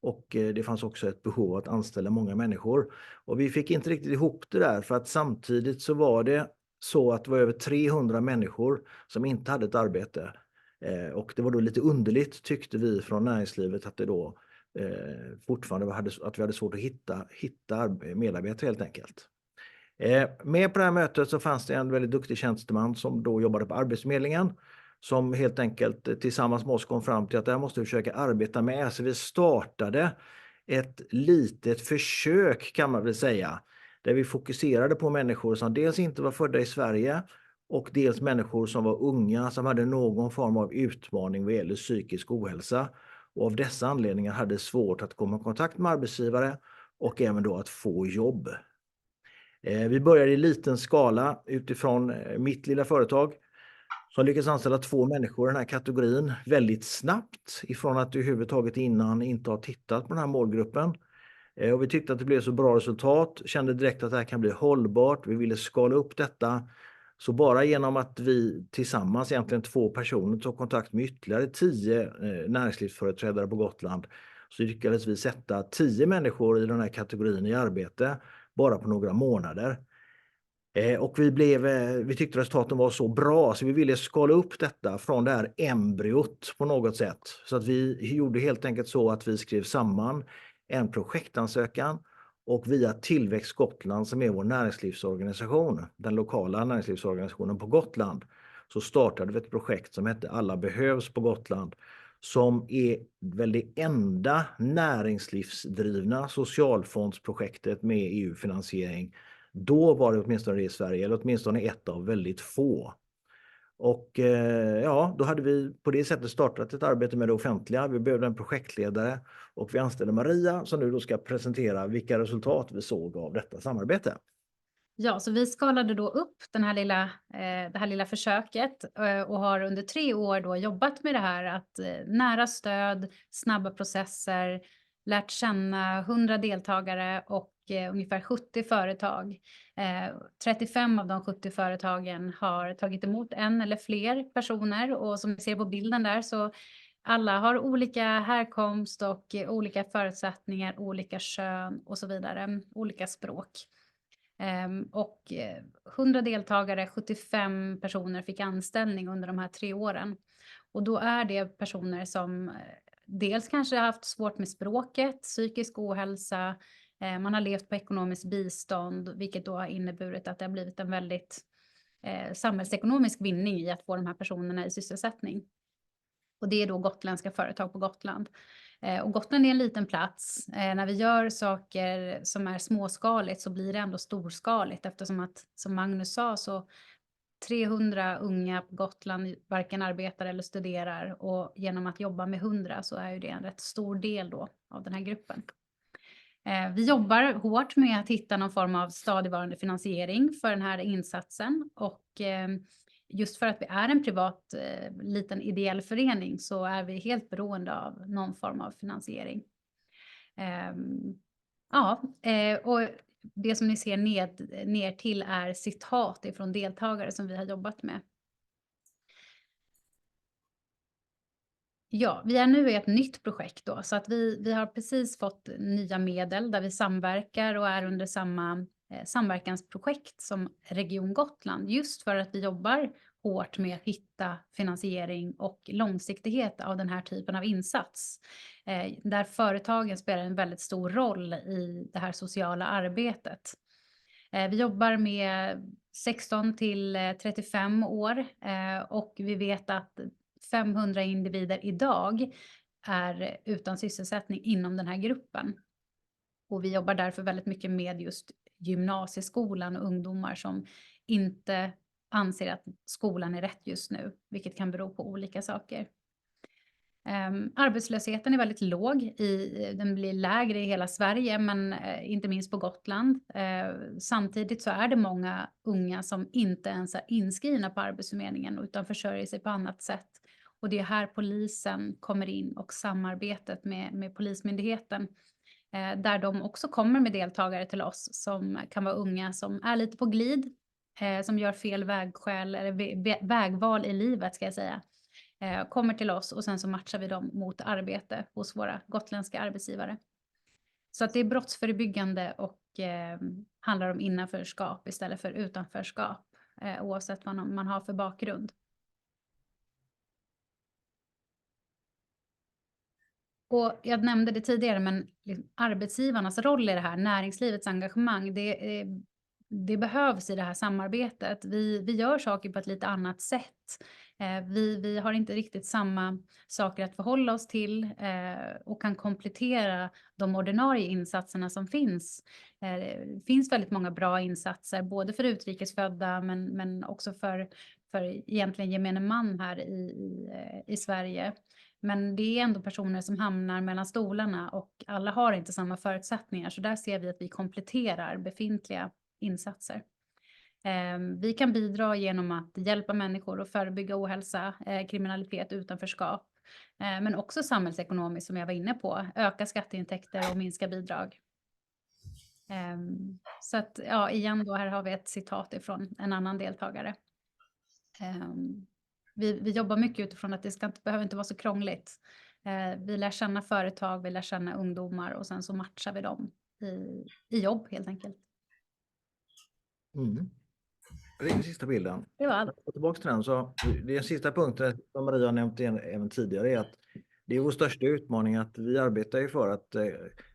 Och det fanns också ett behov av att anställa många människor. Och vi fick inte riktigt ihop det där för att samtidigt så var det så att det var över 300 människor som inte hade ett arbete. Och det var då lite underligt, tyckte vi från näringslivet, att det då fortfarande att vi hade svårt att hitta medarbetare helt enkelt. Med på det här mötet så fanns det en väldigt duktig tjänsteman som då jobbade på Arbetsförmedlingen, som helt enkelt tillsammans med oss kom fram till att det här måste vi försöka arbeta med. Så vi startade ett litet försök, kan man väl säga, där vi fokuserade på människor som dels inte var födda i Sverige och dels människor som var unga, som hade någon form av utmaning vad gäller psykisk ohälsa och av dessa anledningar hade svårt att komma i kontakt med arbetsgivare och även då att få jobb. Vi började i liten skala utifrån mitt lilla företag som lyckades anställa 2 människor i den här kategorin väldigt snabbt, ifrån att överhuvudtaget innan inte ha tittat på den här målgruppen. Och vi tyckte att det blev så bra resultat, kände direkt att det här kan bli hållbart, vi ville skala upp detta. Så bara genom att vi tillsammans, egentligen 2 personer, tog kontakt med ytterligare 10 näringslivsföreträdare på Gotland, så lyckades vi sätta 10 människor i den här kategorin i arbete bara på några månader. Och vi tyckte resultaten var så bra så vi ville skala upp detta från det här embryot på något sätt. Så att vi gjorde helt enkelt så att vi skrev samman en projektansökan och via Tillväxt Gotland, som är vår näringslivsorganisation, den lokala näringslivsorganisationen på Gotland, så startade vi ett projekt som hette Alla behövs på Gotland, som är väl det enda näringslivsdrivna socialfondsprojektet med EU-finansiering. Då var det åtminstone det i Sverige, eller åtminstone ett av väldigt få. Och då hade vi på det sättet startat ett arbete med det offentliga. Vi behövde en projektledare och vi anställde Maria som nu då ska presentera vilka resultat vi såg av detta samarbete. Ja, så vi skalade då upp det här lilla försöket och har under 3 år då jobbat med det här, att nära stöd, snabba processer, lärt känna 100 deltagare och ungefär 70 företag. 35 av de 70 företagen har tagit emot en eller fler personer, och som ni ser på bilden där så alla har olika härkomst och olika förutsättningar, olika kön och så vidare, olika språk. Och 100 deltagare, 75 personer fick anställning under de här 3 åren. Och då är det personer som dels kanske har haft svårt med språket, psykisk ohälsa, man har levt på ekonomiskt bistånd, vilket då har inneburit att det har blivit en väldigt samhällsekonomisk vinning i att få de här personerna i sysselsättning. Och det är då gotländska företag på Gotland. Och Gotland är en liten plats. När vi gör saker som är småskaligt så blir det ändå storskaligt, eftersom att, som Magnus sa, så 300 unga på Gotland varken arbetar eller studerar, och genom att jobba med 100 så är ju det en rätt stor del då av den här gruppen. Vi jobbar hårt med att hitta någon form av stadigvarande finansiering för den här insatsen, och just för att vi är en privat liten ideell förening så är vi helt beroende av någon form av finansiering. Och det som ni ser ner till är citat ifrån deltagare som vi har jobbat med. Ja, vi är nu i ett nytt projekt då, så att vi har precis fått nya medel där vi samverkar och är under samma samverkansprojekt som Region Gotland, just för att vi jobbar hårt med att hitta finansiering och långsiktighet av den här typen av insats. Där företagen spelar en väldigt stor roll i det här sociala arbetet. Vi jobbar med 16 till 35 år och vi vet att 500 individer idag är utan sysselsättning inom den här gruppen. Och vi jobbar därför väldigt mycket med just gymnasieskolan och ungdomar som inte anser att skolan är rätt just nu, vilket kan bero på olika saker. Arbetslösheten är väldigt låg, den blir lägre i hela Sverige, men inte minst på Gotland. Samtidigt så är det många unga som inte ens är inskrivna på Arbetsförmedlingen utan försörjer sig på annat sätt. Och det är här polisen kommer in och samarbetet med Polismyndigheten. Där de också kommer med deltagare till oss som kan vara unga som är lite på glid, som gör fel vägval i livet ska jag säga. Kommer till oss och sen så matchar vi dem mot arbete hos våra gotländska arbetsgivare. Så att det är brottsförebyggande och handlar om innanförskap istället för utanförskap. oavsett vad man har för bakgrund. Och jag nämnde det tidigare, men arbetsgivarnas roll i det här, näringslivets engagemang, det behövs i det här samarbetet. Vi gör saker på ett lite annat sätt. Vi har inte riktigt samma saker att förhålla oss till och kan komplettera de ordinarie insatserna som finns. Det finns väldigt många bra insatser, både för utrikesfödda men också för egentligen gemene man här i Sverige. Men det är ändå personer som hamnar mellan stolarna och alla har inte samma förutsättningar. Så där ser vi att vi kompletterar befintliga insatser. Vi kan bidra genom att hjälpa människor att förebygga ohälsa, kriminalitet, utanförskap. Men också samhällsekonomiskt som jag var inne på. Öka skatteintäkter och minska bidrag. Så att ja, igen då här har vi ett citat ifrån en annan deltagare. Vi jobbar mycket utifrån att det behöver inte vara så krångligt. Vi lär känna företag, vi lär känna ungdomar och sen så matchar vi dem i jobb helt enkelt. Mm. Det är den sista bilden. Det var allt. Tillbaka till den, så det är den sista punkten som Maria har nämnt även tidigare, är att det är vår största utmaning att vi arbetar ju för att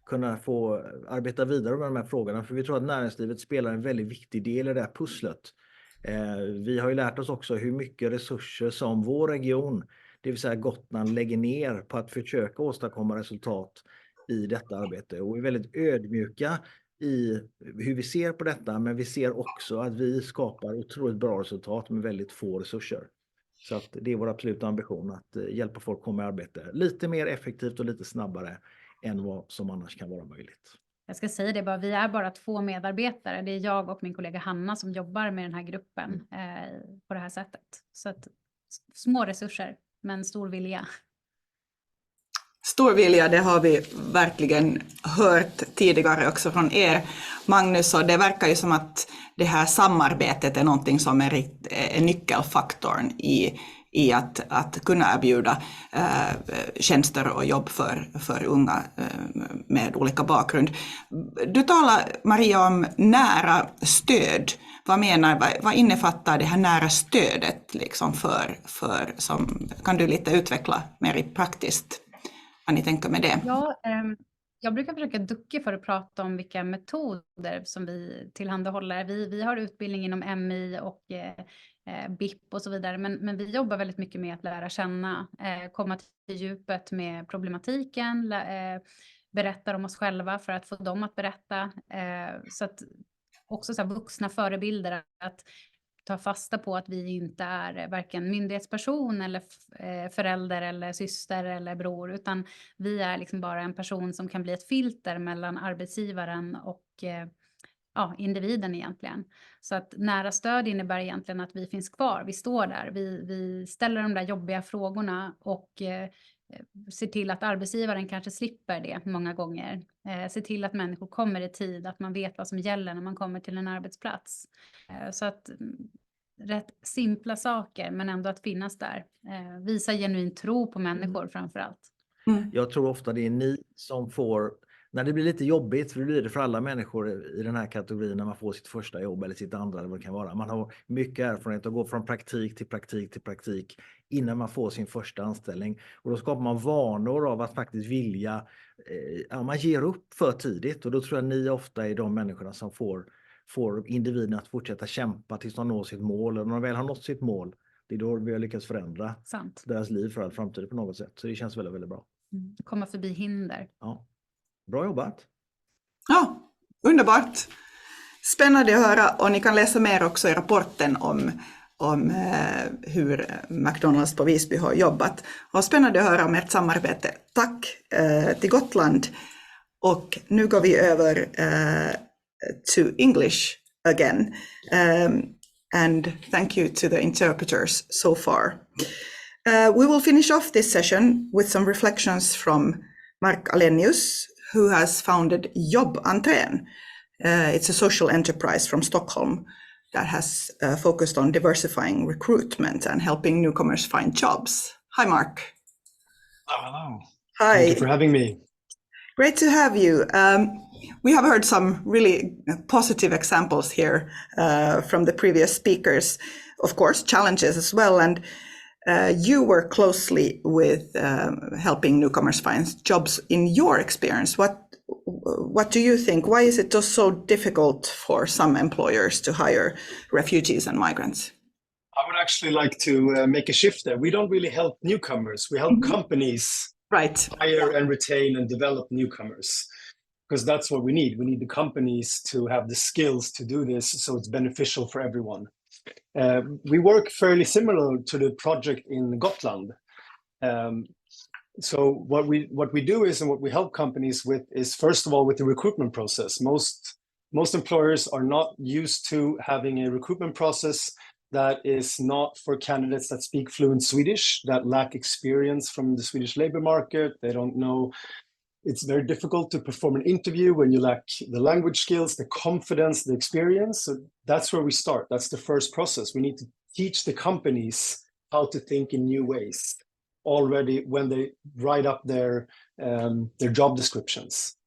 kunna få arbeta vidare med de här frågorna, för vi tror att näringslivet spelar en väldigt viktig del i det här pusslet. Vi har ju lärt oss också hur mycket resurser som vår region, det vill säga Gotland, lägger ner på att försöka åstadkomma resultat i detta arbete, och är väldigt ödmjuka i hur vi ser på detta, men vi ser också att vi skapar otroligt bra resultat med väldigt få resurser. Så att det är vår absoluta ambition att hjälpa folk komma i arbete lite mer effektivt och lite snabbare än vad som annars kan vara möjligt. Jag ska säga det bara, vi är bara 2 medarbetare. Det är jag och min kollega Hanna som jobbar med den här gruppen på det här sättet. Så att små resurser, men stor vilja. Stor vilja, det har vi verkligen hört tidigare också från er, Magnus, och det verkar ju som att det här samarbetet är någonting som är nyckelfaktorn i att kunna erbjuda tjänster och jobb för unga med olika bakgrund. Du talar, Maria, om nära stöd. Vad innefattar det här nära stödet liksom kan du lite utveckla mer i praktiskt vad ni tänker med det? Ja, jag brukar försöka ducka för att prata om vilka metoder som vi tillhandahåller. Vi har utbildning inom MI och BIP och så vidare, men vi jobbar väldigt mycket med att lära känna, komma till djupet med problematiken, berätta om oss själva för att få dem att berätta. Så att också så här vuxna förebilder, att ta fasta på att vi inte är varken myndighetsperson eller förälder eller syster eller bror, utan vi är liksom bara en person som kan bli ett filter mellan arbetsgivaren och individen egentligen. Så att nära stöd innebär egentligen att vi finns kvar, vi står där, vi ställer de där jobbiga frågorna och ser till att arbetsgivaren kanske slipper det många gånger. Se till att människor kommer i tid, att man vet vad som gäller när man kommer till en arbetsplats. Så att rätt simpla saker, men ändå att finnas där. Visa genuin tro på människor framför allt. Jag tror ofta det är ni som får, när det blir lite jobbigt, för det blir det för alla människor i den här kategorin när man får sitt första jobb eller sitt andra eller vad det kan vara. Man har mycket erfarenhet att gå från praktik till praktik till praktik innan man får sin första anställning. Och då skapar man vanor av att faktiskt vilja, man ger upp för tidigt, och då tror jag ni ofta är de människorna som får individen att fortsätta kämpa tills de når sitt mål. Och när de väl har nått sitt mål, det är då vi har lyckats förändra deras liv för all framtid på något sätt. Så det känns väldigt, väldigt bra. Komma förbi hinder. Ja. Bra jobbat. Ja, underbart. Spännande att höra, och ni kan läsa mer också i rapporten om hur McDonalds på Visby har jobbat. Och spännande att höra om ert samarbete. Tack till Gotland. Och nu går vi över to English again. And thank you to the interpreters so far. We will finish off this session with some reflections from Mark Alenius, who has founded Jobbentrén. It's a social enterprise from Stockholm that has focused on diversifying recruitment and helping newcomers find jobs. Hi, Mark. Oh, hello. Hi. Thank you for having me. Great to have you. We have heard some really positive examples here from the previous speakers, of course, challenges as well. And you work closely with helping newcomers find jobs. In your experience, what do you think? Why is it just so difficult for some employers to hire refugees and migrants? I would actually like to make a shift there. We don't really help newcomers. We help companies hire and retain and develop newcomers, because that's what we need. We need the companies to have the skills to do this, so it's beneficial for everyone. We work fairly similar to the project in Gotland. So what we do is, and what we help companies with is, first of all, with the recruitment process. Most employers are not used to having a recruitment process that is not for candidates that speak fluent Swedish, that lack experience from the Swedish labor market. They don't know. It's very difficult to perform an interview when you lack the language skills, the confidence, the experience. So that's where we start. That's the first process. We need to teach the companies how to think in new ways already when they write up their job descriptions.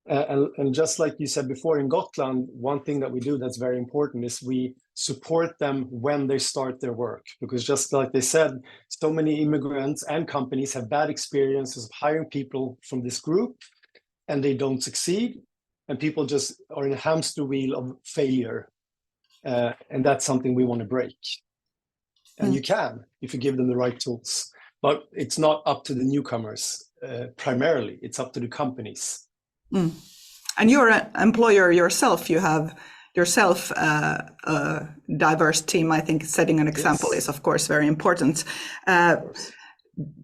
And just like you said before, in Gotland, one thing that we do that's very important is we support them when they start their work. Because just like they said, so many immigrants and companies have bad experiences of hiring people from this group, and they don't succeed. And people just are in a hamster wheel of failure. And that's something we want to break. And you can, if you give them the right tools. But it's not up to the newcomers primarily, it's up to the companies. And you're an employer yourself. You have yourself a diverse team. I think setting an example is, of course, very important.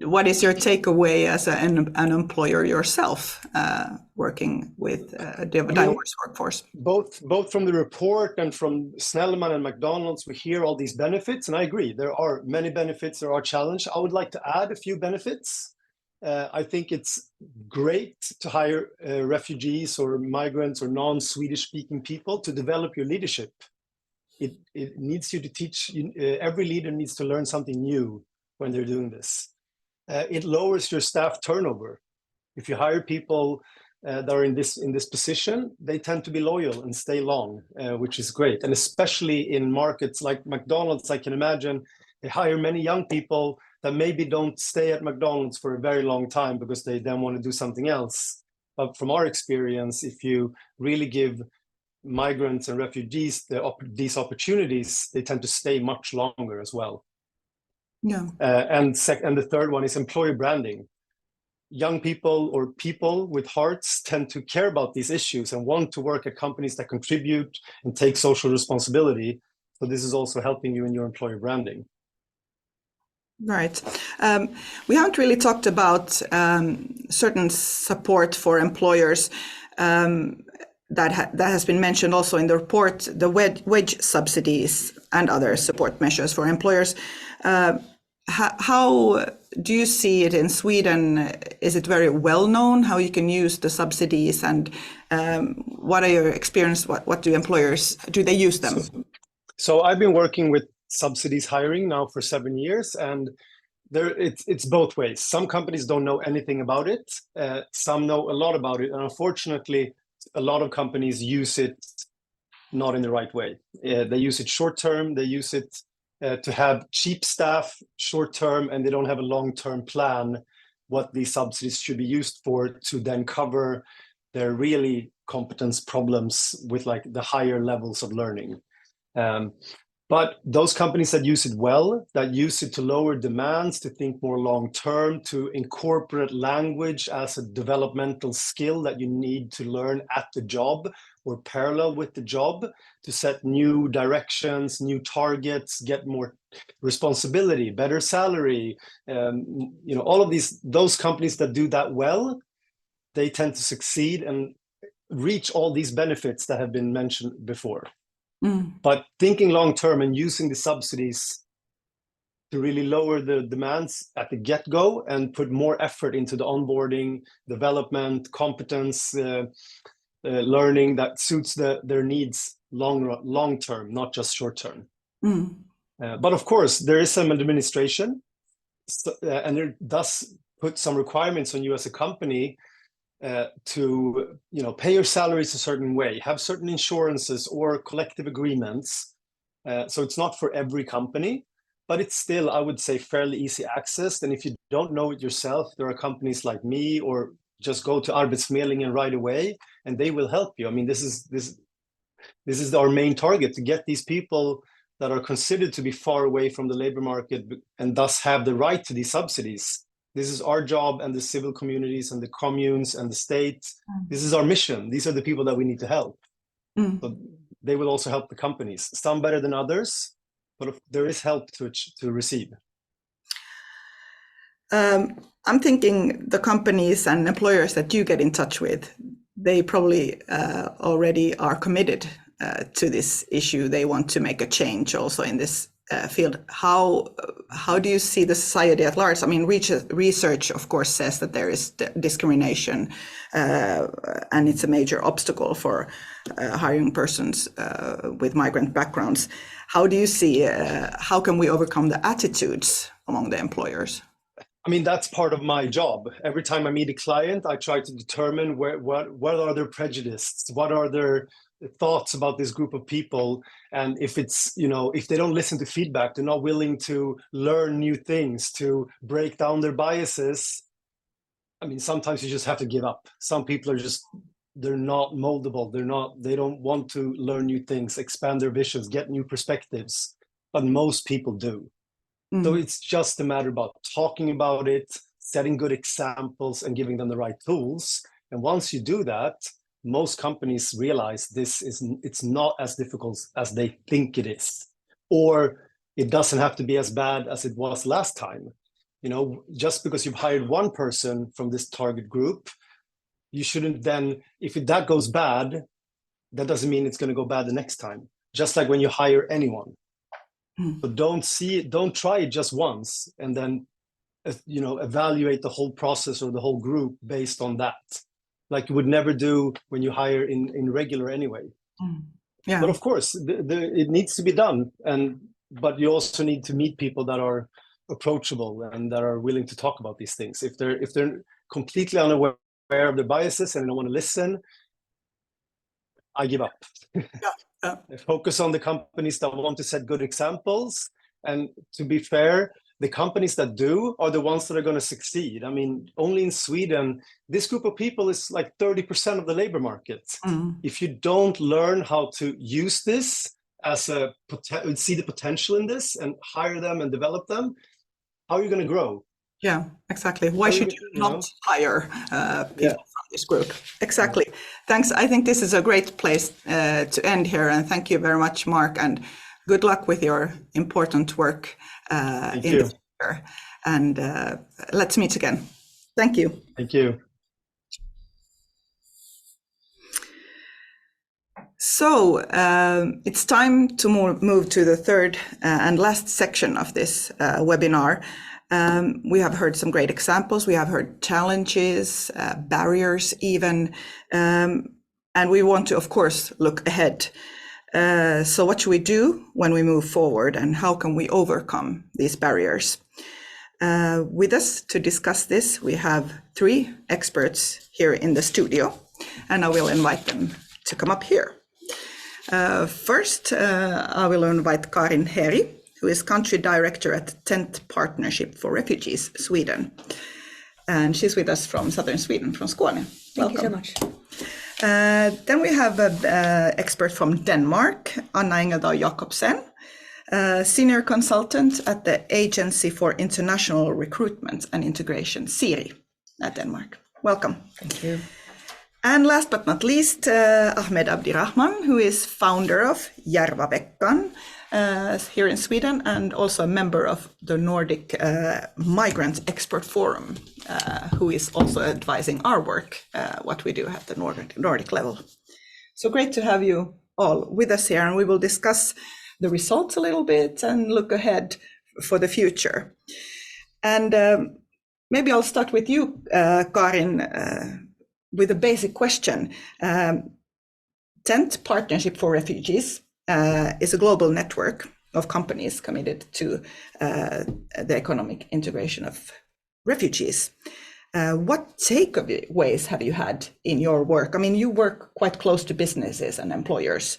What is your takeaway as an employer yourself, working with a diverse workforce? Both from the report and from Snellman and McDonald's, we hear all these benefits, and I agree. There are many benefits. There are challenges. I would like to add a few benefits. I think it's great to hire refugees or migrants or non-Swedish speaking people to develop your leadership. It needs you to teach, every leader needs to learn something new when they're doing this. It lowers your staff turnover. If you hire people that are in this position, they tend to be loyal and stay long, which is great. And especially in markets like McDonald's, I can imagine they hire many young people that maybe don't stay at McDonald's for a very long time because they then want to do something else. But from our experience, if you really give migrants and refugees these opportunities, they tend to stay much longer as well. Yeah. And the third one is employer branding. Young people or people with hearts tend to care about these issues and want to work at companies that contribute and take social responsibility. So this is also helping you in your employer branding. Right. We haven't really talked about certain support for employers that has been mentioned also in the report, the wage subsidies and other support measures for employers. How do you see it in Sweden? Is it very well known how you can use the subsidies, and what are your experience? What do employers, do they use them? So I've been working with subsidies hiring now for 7 years, and it's both ways. Some companies don't know anything about it. Some know a lot about it, and unfortunately, a lot of companies use it not in the right way. They use it short term. They use it to have cheap staff short term, and they don't have a long-term plan what these subsidies should be used for to then cover their really competence problems with like the higher levels of learning. But those companies that use it well, that use it to lower demands, to think more long-term, to incorporate language as a developmental skill that you need to learn at the job or parallel with the job, to set new directions, new targets, get more responsibility, better salary, all of those companies that do that well, they tend to succeed and reach all these benefits that have been mentioned before. But thinking long-term and using the subsidies to really lower the demands at the get-go and put more effort into the onboarding, development, competence, learning that suits their needs long-term, not just short-term. But of course, there is some administration, and it does put some requirements on you as a company to pay your salaries a certain way, have certain insurances or collective agreements. So it's not for every company, but it's still, I would say, fairly easy access. And if you don't know it yourself, there are companies like me, or just go to Arbetsförmedlingen right away, and they will help you. I mean, this is our main target, to get these people that are considered to be far away from the labor market and thus have the right to these subsidies. This is our job, and the civil communities and the communes and the state. This is our mission. These are the people that we need to help. But they will also help the companies, some better than others, but there is help to receive. I'm thinking the companies and employers that you get in touch with, they probably already are committed to this issue. They want to make a change also in this field. How do you see the society at large? I mean, research, of course, says that there is discrimination, and it's a major obstacle for hiring persons with migrant backgrounds. How do you see, how can we overcome the attitudes among the employers? I mean, that's part of my job. Every time I meet a client, I try to determine what are their prejudices, what are their thoughts about this group of people. And if it's, if they don't listen to feedback, they're not willing to learn new things, to break down their biases. I mean, sometimes you just have to give up. Some people are they're not moldable. They don't want to learn new things, expand their visions, get new perspectives, but most people do. So it's just a matter about talking about it, setting good examples, and giving them the right tools. And once you do that, most companies realize it's not as difficult as they think it is, or it doesn't have to be as bad as it was last time. Just because you've hired one person from this target group, you shouldn't then, if that goes bad, that doesn't mean it's going to go bad the next time. Just like when you hire anyone. But don't try it just once and then, evaluate the whole process or the whole group based on that. Like you would never do when you hire in regular anyway. Yeah. But of course, it needs to be done. But you also need to meet people that are approachable and that are willing to talk about these things. If they're completely unaware of their biases and they don't want to listen, I give up. I focus on the companies that want to set good examples. And to be fair, the companies that do are the ones that are going to succeed. I mean, only in Sweden, this group of people is like 30% of the labor market. If you don't learn how to use this see the potential in this and hire them and develop them, how are you going to grow? Yeah, exactly. Why should you not hire people from this group? Exactly. Thanks. I think this is a great place to end here. And thank you very much, Mark. And good luck with your important work in the future. And let's meet again. Thank you. Thank you. So it's time to move to the third and last section of this webinar. We have heard some great examples. We have heard challenges, barriers even, and we want to, of course, look ahead. So what should we do when we move forward, and how can we overcome these barriers? With us to discuss this, we have three experts here in the studio, and I will invite them to come up here. First, I will invite Karin Heri, who is Country Director at 10th Partnership for Refugees, Sweden. And she's with us from southern Sweden, from Skåne. Welcome. Thank you so much. Then we have an expert from Denmark, Anna Engeldal Jacobsen, Senior Consultant at the Agency for International Recruitment and Integration, SIRI, at Denmark. Welcome. Thank you. And last but not least, Ahmed Abdirahman, who is founder of Järvaveckan, here in Sweden, and also a member of the Nordic Migrant Expert Forum, who is also advising our work, what we do at the Nordic level. So great to have you all with us here, and we will discuss the results a little bit and look ahead for the future. And maybe I'll start with you, Karin, with a basic question. 10th Partnership for Refugees is a global network of companies committed to the economic integration of refugees. What takeaways have you had in your work? I mean, you work quite close to businesses and employers.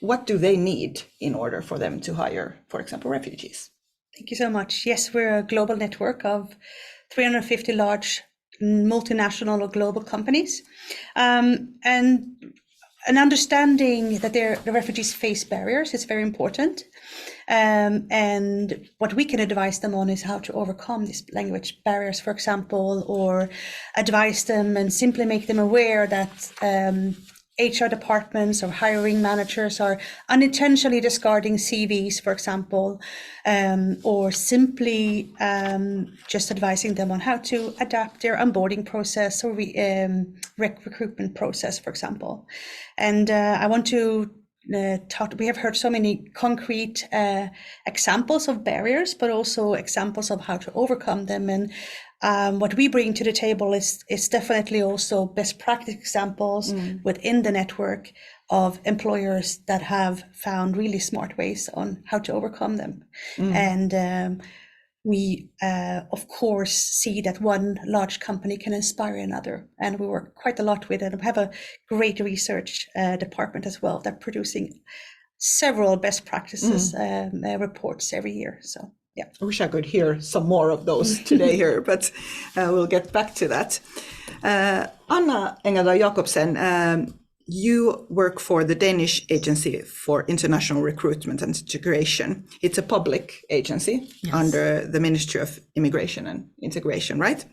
What do they need in order for them to hire, for example, refugees? Thank you so much. Yes, we're a global network of 350 large multinational or global companies. And an understanding that the refugees face barriers is very important. And what we can advise them on is how to overcome these language barriers, for example, or advise them and simply make them aware that HR departments or hiring managers are unintentionally discarding CVs, for example, or simply just advising them on how to adapt their onboarding process or recruitment process, for example. And I want to we have heard so many concrete examples of barriers, but also examples of how to overcome them. And what we bring to the table is definitely also best practice examples within the network of employers that have found really smart ways on how to overcome them. And we, of course, see that one large company can inspire another. And we work quite a lot with it. We have a great research department as well that producing several best practices reports every year. So, yeah. I wish I could hear some more of those today here, but we'll get back to that. Anna Engeldahl-Jacobsen, you work for the Danish Agency for International Recruitment and Integration. It's a public agency under the Ministry of Immigration and Integration, right?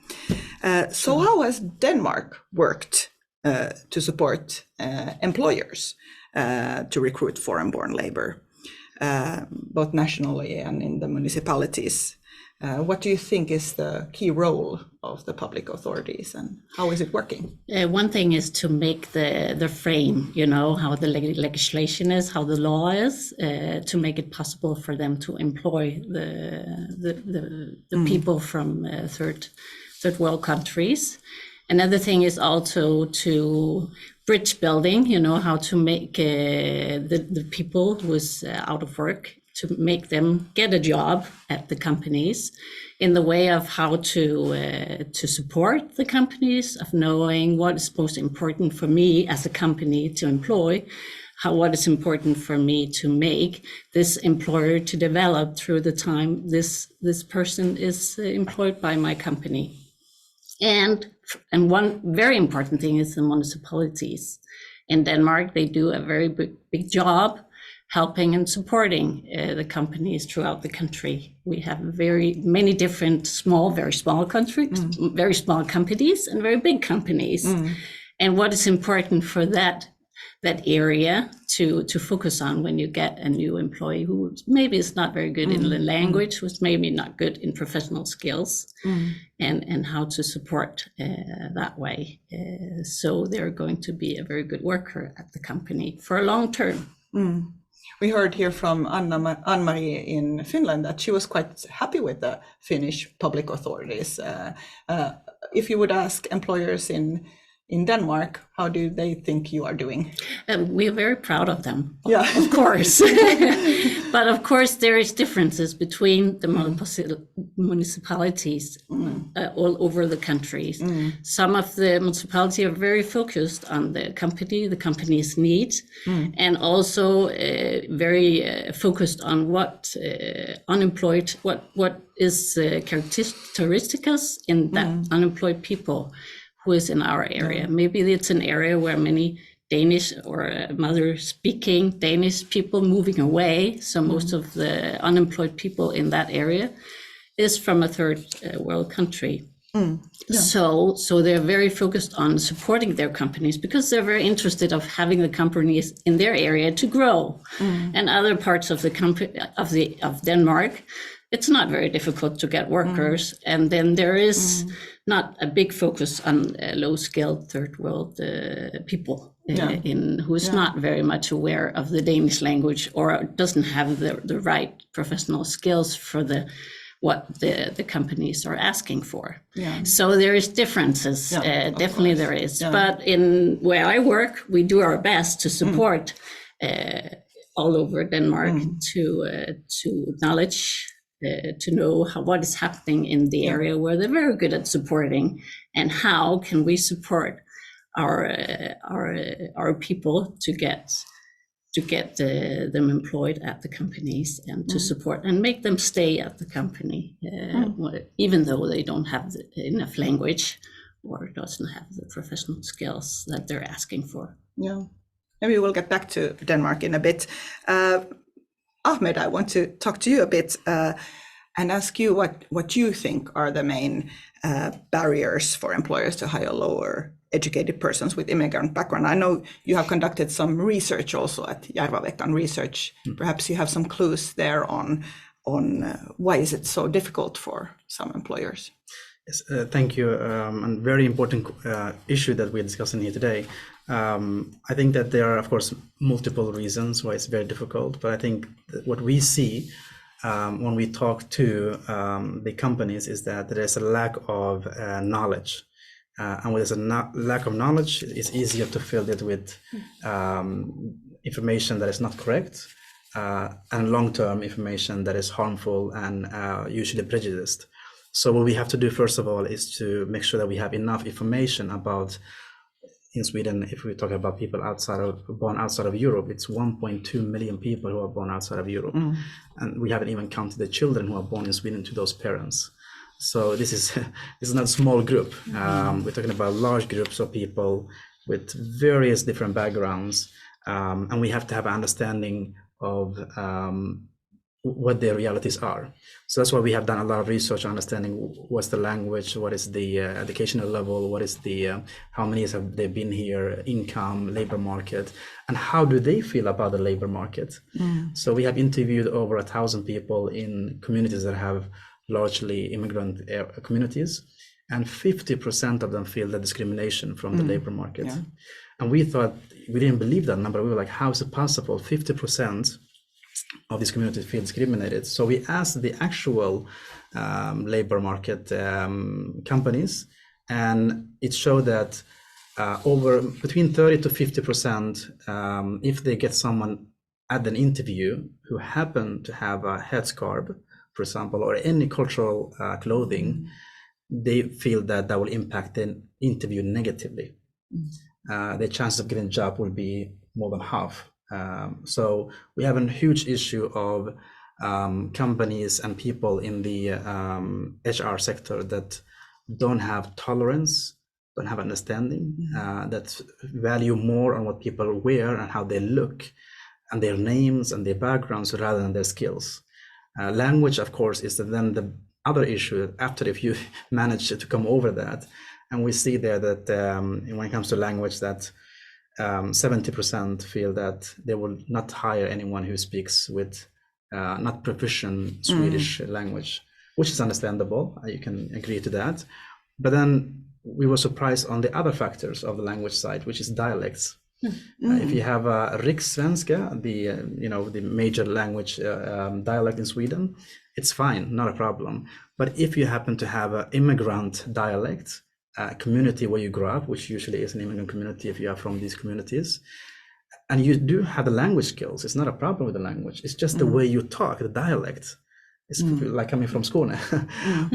So how has Denmark worked to support employers to recruit foreign-born labor, both nationally and in the municipalities? What do you think is the key role of the public authorities, and how is it working? One thing is to make the frame, you know, how the legislation is, how the law is, to make it possible for them to employ the people from third world countries. Another thing is also to bridge building, you know, how to make the people who is out of work, to make them get a job at the companies, in the way of how to support the companies, of knowing what is most important for me as a company to employ, what is important for me to make this employer to develop through the time this person is employed by my company. And one very important thing is the municipalities. In Denmark, they do a very big job helping and supporting the companies throughout the country. We have very many different very small countries, very small companies and very big companies. And what is important for that area to focus on when you get a new employee who maybe is not very good in the language, who's maybe not good in professional skills, and how to support that way. So they're going to be a very good worker at the company for a long term. We heard here from Anne-Marie in Finland that she was quite happy with the Finnish public authorities. If you would ask employers in Denmark, how do they think you are doing? We're very proud of them, of course. But of course, there is differences between the municipalities all over the countries. Some of the municipalities are very focused on the company's needs, and also very focused on what unemployed, what is characteristics in that unemployed people who is in our area. Maybe it's an area where many Danish or mother-speaking Danish people moving away. So most of the unemployed people in that area is from a third world country. So they're very focused on supporting their companies because they're very interested of having the companies in their area to grow. And other parts of the of Denmark, it's not very difficult to get workers. And then there is not a big focus on low-skilled third world people who is not very much aware of the Danish language or doesn't have the right professional skills for what the companies are asking for. So there is differences, definitely there is. But in where I work, we do our best to support all over Denmark to acknowledge to know what is happening in the area where they're very good at supporting, and how can we support our people to get them employed at the companies, and to support and make them stay at the company, even though they don't have enough language or doesn't have the professional skills that they're asking for. Yeah, maybe we'll get back to Denmark in a bit. Ahmed, I want to talk to you a bit and ask you what you think are the main barriers for employers to hire lower educated persons with immigrant background. I know you have conducted some research also at Järvaveckan Research. Perhaps you have some clues there on why is it so difficult for some employers? Yes, thank you. And very important issue that we're discussing here today. I think that there are, of course, multiple reasons why it's very difficult, but I think that what we see when we talk to the companies is that there is a lack of knowledge. And when there's a lack of knowledge, it's easier to fill it with information that is not correct, and long-term information that is harmful and usually prejudiced. So what we have to do, first of all, is to make sure that we have enough information about, in Sweden, if we talk about people born outside of Europe, it's 1.2 million people who are born outside of Europe. And we haven't even counted the children who are born in Sweden to those parents. So this is not a small group. We're talking about large groups of people with various different backgrounds, and we have to have an understanding of what their realities are. So that's why we have done a lot of research on understanding what's the language, what is the educational level, what is the how many years have they been here, income, labor market, and how do they feel about the labor market. So we have interviewed over 1,000 people in communities that have largely immigrant communities, and 50% of them feel the discrimination from the labor market. And we didn't believe that number. We were like, how is it possible? 50% of these communities feel discriminated. So we asked the actual labor market companies, and it showed that between 30 to 50%, if they get someone at an interview who happen to have a headscarf, for example, or any cultural clothing, they feel that will impact the interview negatively. The chances of getting a job will be more than half. So we have a huge issue of companies and people in the HR sector that don't have tolerance, don't have understanding, that value more on what people wear and how they look, and their names and their backgrounds rather than their skills. Language, of course, is then the other issue after, if you manage to come over that. And we see there that when it comes to language, that 70% feel that they will not hire anyone who speaks with not proficient Swedish language, which is understandable. You can agree to that. But then we were surprised on the other factors of the language side, which is dialects. If you have Rikssvenska, the major language dialect in Sweden, it's fine, not a problem. But if you happen to have an immigrant dialect, community where you grow up, which usually is an immigrant community if you are from these communities, and you do have the language skills, it's not a problem with the language. It's just the way you talk, the dialect. It's like coming from Skåne.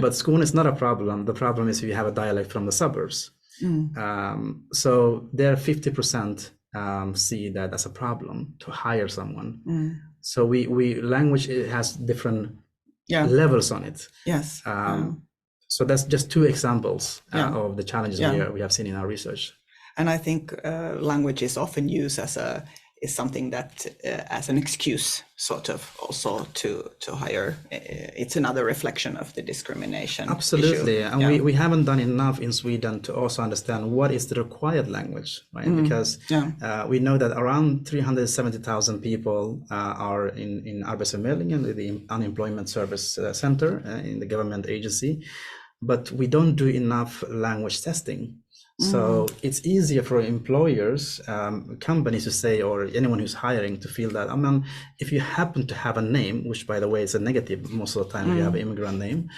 But Skåne is not a problem. The problem is if you have a dialect from the suburbs. So there 50% see that as a problem to hire someone. So we language, it has different levels on it. Yes. So that's just two examples of the challenges we have seen in our research. And I think language is often used is something that as an excuse, sort of, also to hire. It's another reflection of the discrimination. Absolutely, issue. And we haven't done enough in Sweden to also understand what is the required language, right? Because we know that around 370,000 people are in Arbetsförmedlingen, the unemployment service center in the government agency, but we don't do enough language testing. So it's easier for employers, companies to say, or anyone who's hiring to feel that, if you happen to have a name, which by the way is a negative most of the time, if you have an immigrant name,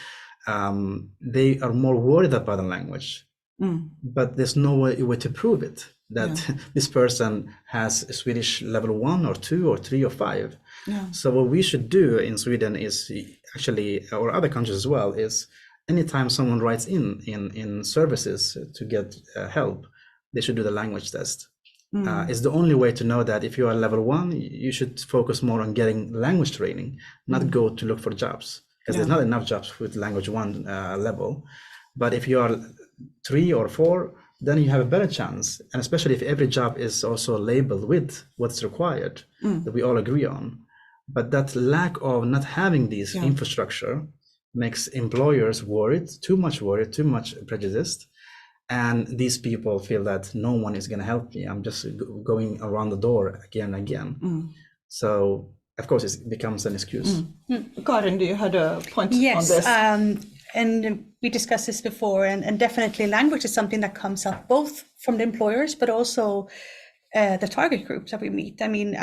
they are more worried about the language, but there's no way to prove it. that this person has a Swedish level 1 or 2 or 3 or 5. So what we should do in Sweden is actually, or other countries as well, is anytime someone writes in services to get help, they should do the language test. It's the only way to know that if you are level 1, you should focus more on getting language training, not go to look for jobs, because there's not enough jobs with language 1 level. But if you are 3 or 4, then you have a better chance. And especially if every job is also labeled with what's required, that we all agree on. But that lack of not having these infrastructure makes employers worried, too much prejudiced. And these people feel that no one is going to help me. I'm just going around the door again and again. So, of course, it becomes an excuse. Karin, do you had a point on Yes, this? and we discussed this before, and definitely language is something that comes up both from the employers, but also the target groups that we meet. I mean,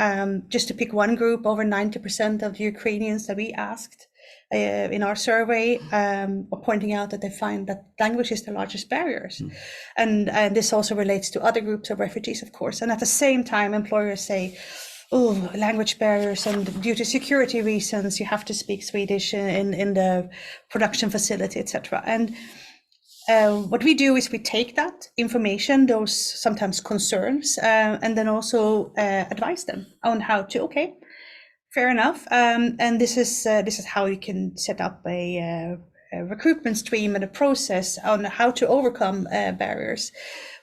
just to pick one group, over 90% of the Ukrainians that we asked in our survey are pointing out that they find that language is the largest barriers. And this also relates to other groups of refugees, of course. And at the same time, employers say, oh, language barriers, and due to security reasons, you have to speak Swedish in the production facility, etc. And what we do is we take that information, those sometimes concerns, and then also advise them on how to, okay, fair enough. And this is how you can set up a recruitment stream and a process on how to overcome barriers.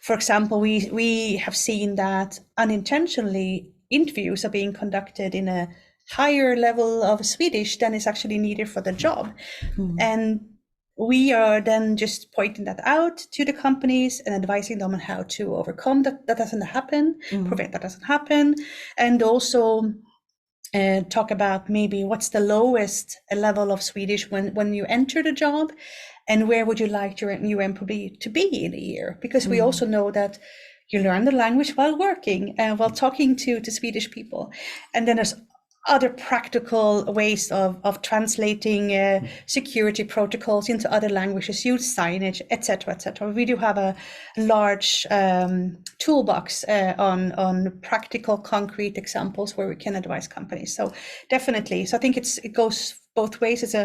For example, we have seen that unintentionally interviews are being conducted in a higher level of Swedish than is actually needed for the job. And we are then just pointing that out to the companies and advising them on how to overcome that doesn't happen, prevent that doesn't happen, and also talk about maybe what's the lowest level of Swedish when you enter the job, and where would you like your new employee to be in a year? Because we also know that you learn the language while working and while talking to Swedish people. And then there's other practical ways of translating security protocols into other languages, use signage, etc., etc. We do have a large toolbox on practical, concrete examples where we can advise companies. So definitely, so I think it goes both ways. It's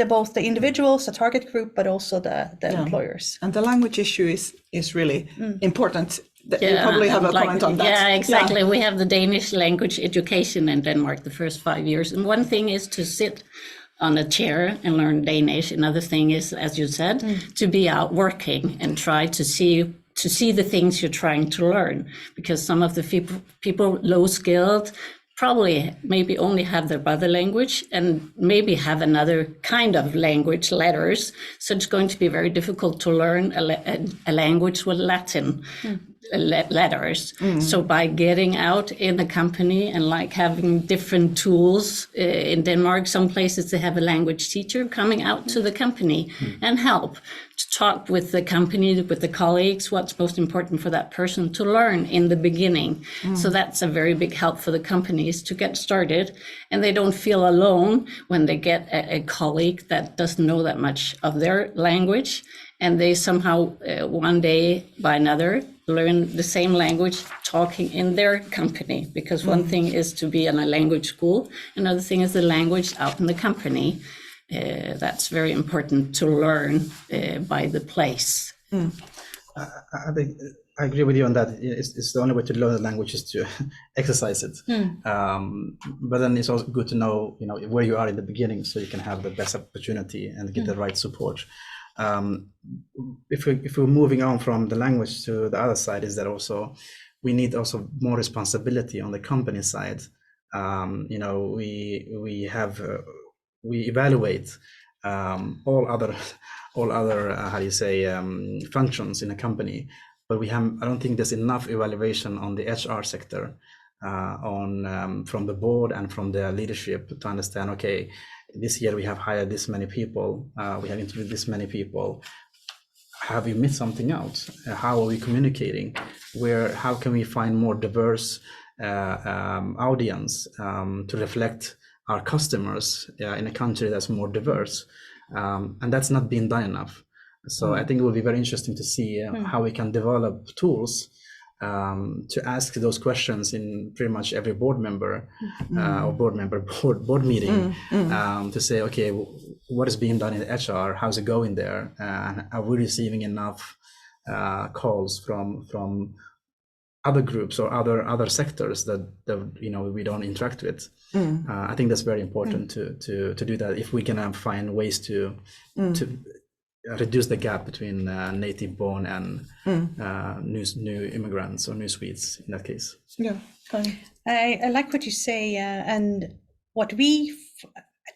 both the individuals, the target group, but also the employers. And the language issue is really important. You probably have a comment on that. Yeah, exactly. We have the Danish language education in Denmark the first 5 years. And one thing is to sit on a chair and learn Danish. Another thing is, as you said, to be out working and try to see the things you're trying to learn. Because some of the people low skilled probably maybe only have their mother language and maybe have another kind of language, letters. So it's going to be very difficult to learn a language with Latin letters. So by getting out in the company and like having different tools in Denmark, some places they have a language teacher coming out to the company and help to talk with the company, with the colleagues, what's most important for that person to learn in the beginning. So that's a very big help for the companies to get started, and they don't feel alone when they get a colleague that doesn't know that much of their language, and they somehow one day by another learn the same language talking in their company, because one thing is to be in a language school, another thing is the language out in the company. That's very important to learn by the place. I think I agree with you on that. It's the only way to learn the language is to exercise it. But then it's also good to know, where you are in the beginning, so you can have the best opportunity and get the right support. If we're moving on from the language to the other side, is that also we need also more responsibility on the company side. We evaluate all other functions in a company, but I don't think there's enough evaluation on the HR sector, from the board and from the leadership to understand, okay, this year we have hired this many people, we have interviewed this many people. Have we missed something out? How are we communicating? How can we find more diverse audience to reflect our customers in a country that's more diverse? And that's not being done enough. So I think it will be very interesting to see how we can develop tools to ask those questions in pretty much every board member or board meeting to say, okay, what is being done in HR? How's it going there? And are we receiving enough calls from other groups or other sectors that we don't interact with? I think that's very important to do that. If we can find ways to reduce the gap between native born and new immigrants or new Swedes in that case. Yeah, I like what you say, and what we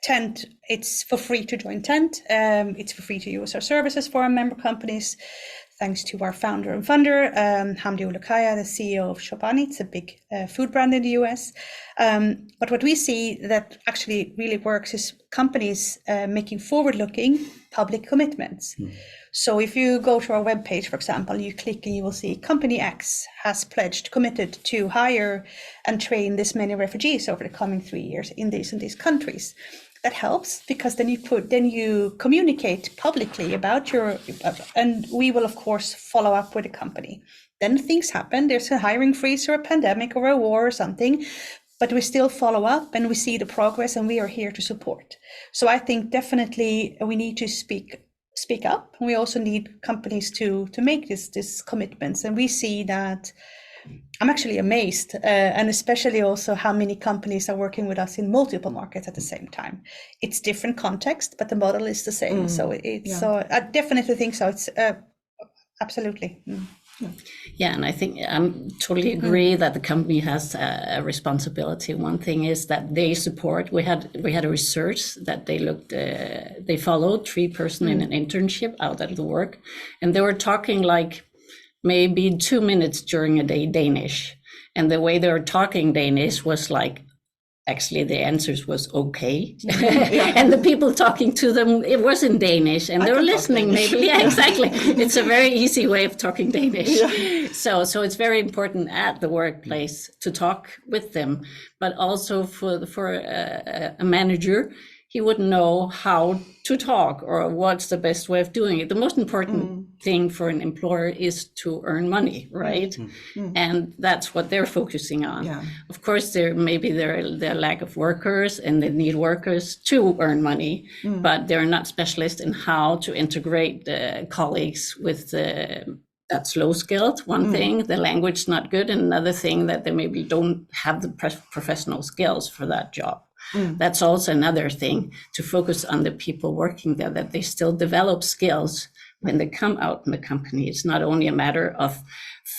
Tent, it's for free to join Tent. It's for free to use our services for our member companies. Thanks to our founder and funder, Hamdi Ulukaya, the CEO of Chobani. It's a big food brand in the US. But what we see that actually really works is companies making forward-looking public commitments. So if you go to our webpage, for example, you click and you will see company X has committed to hire and train this many refugees over the coming 3 years in these countries. That helps because then you communicate publicly about and we will of course follow up with the company. Then things happen, there's a hiring freeze or a pandemic or a war or something, but we still follow up and we see the progress and we are here to support. So I think definitely we need to speak up. We also need companies to make this commitments, and we see that. I'm actually amazed, and especially also how many companies are working with us in multiple markets at the same time. It's different context, but the model is the same. So so I definitely think so. It's absolutely. Yeah, and I think I totally agree that the company has a responsibility. One thing is that they support. We had a research that they followed 3 person in an internship out at the work, and they were talking like maybe 2 minutes during a day Danish, and the way they were talking Danish was like, actually the answers was okay. And the people talking to them, it was in Danish, and they were listening maybe. Yeah, exactly. It's a very easy way of talking Danish. So it's very important at the workplace to talk with them, but also for a manager, he wouldn't know how to talk or what's the best way of doing it. The most important thing for an employer is to earn money, right? And that's what they're focusing on. Of course, there lack of workers and they need workers to earn money, but they're not specialists in how to integrate the colleagues with that's low skilled. One thing, the language is not good, and another thing that they maybe don't have the professional skills for that job. That's also another thing, to focus on the people working there, that they still develop skills when they come out in the company. It's not only a matter of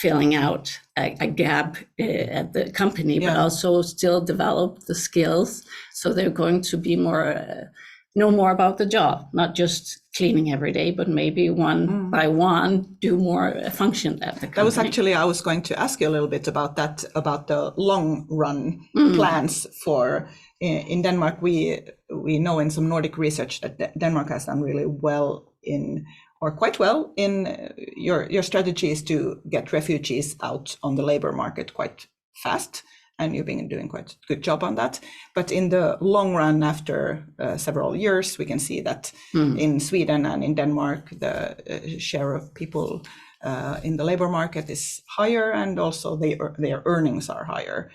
filling out a gap at the company, but also still develop the skills. So they're going to be know more about the job, not just cleaning every day, but maybe one by one do more function at the company. That was actually, I was going to ask you a little bit about that, about the long run plans for. In Denmark, we know in some Nordic research that Denmark has done really well quite well in your strategy is to get refugees out on the labor market quite fast, and you've been doing quite a good job on that. But in the long run, after several years, we can see that in Sweden and in Denmark, the share of people in the labor market is higher, and also their earnings are higher.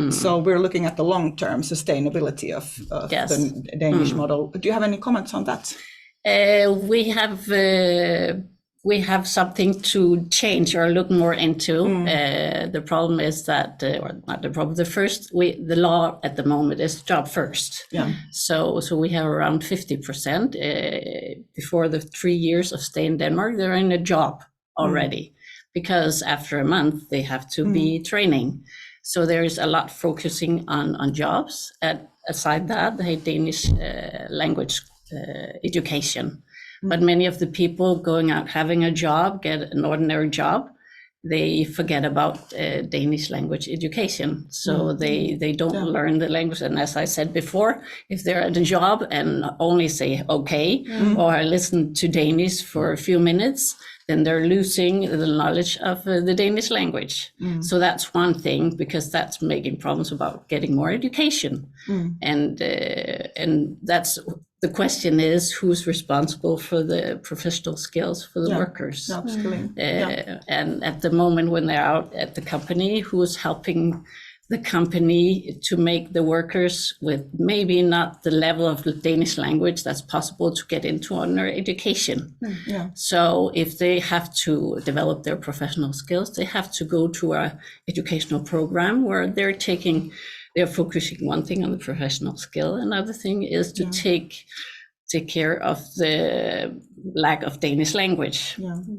So we're looking at the long-term sustainability of the Danish model. Do you have any comments on that? We have something to change or look more into. The problem is that, or not the problem, the law at the moment is job first. So we have around 50% before the 3 years of stay in Denmark, they're in a job already, because after a month they have to be training. So there's a lot focusing on jobs. Aside that, the Danish language education. But many of the people going out having a job, get an ordinary job, they forget about Danish language education. So they don't learn the language. And as I said before, if they're at a job and only say okay or listen to Danish for a few minutes, then they're losing the knowledge of the Danish language. So that's one thing, because that's making problems about getting more education. And that's the question is who's responsible for the professional skills for the workers. Absolutely. And at the moment when they're out at the company, who's helping the company to make the workers with maybe not the level of Danish language that's possible to get into ordinary education. So if they have to develop their professional skills, they have to go to a educational program where they're focusing one thing on the professional skill. Another thing is to take care of the lack of Danish language.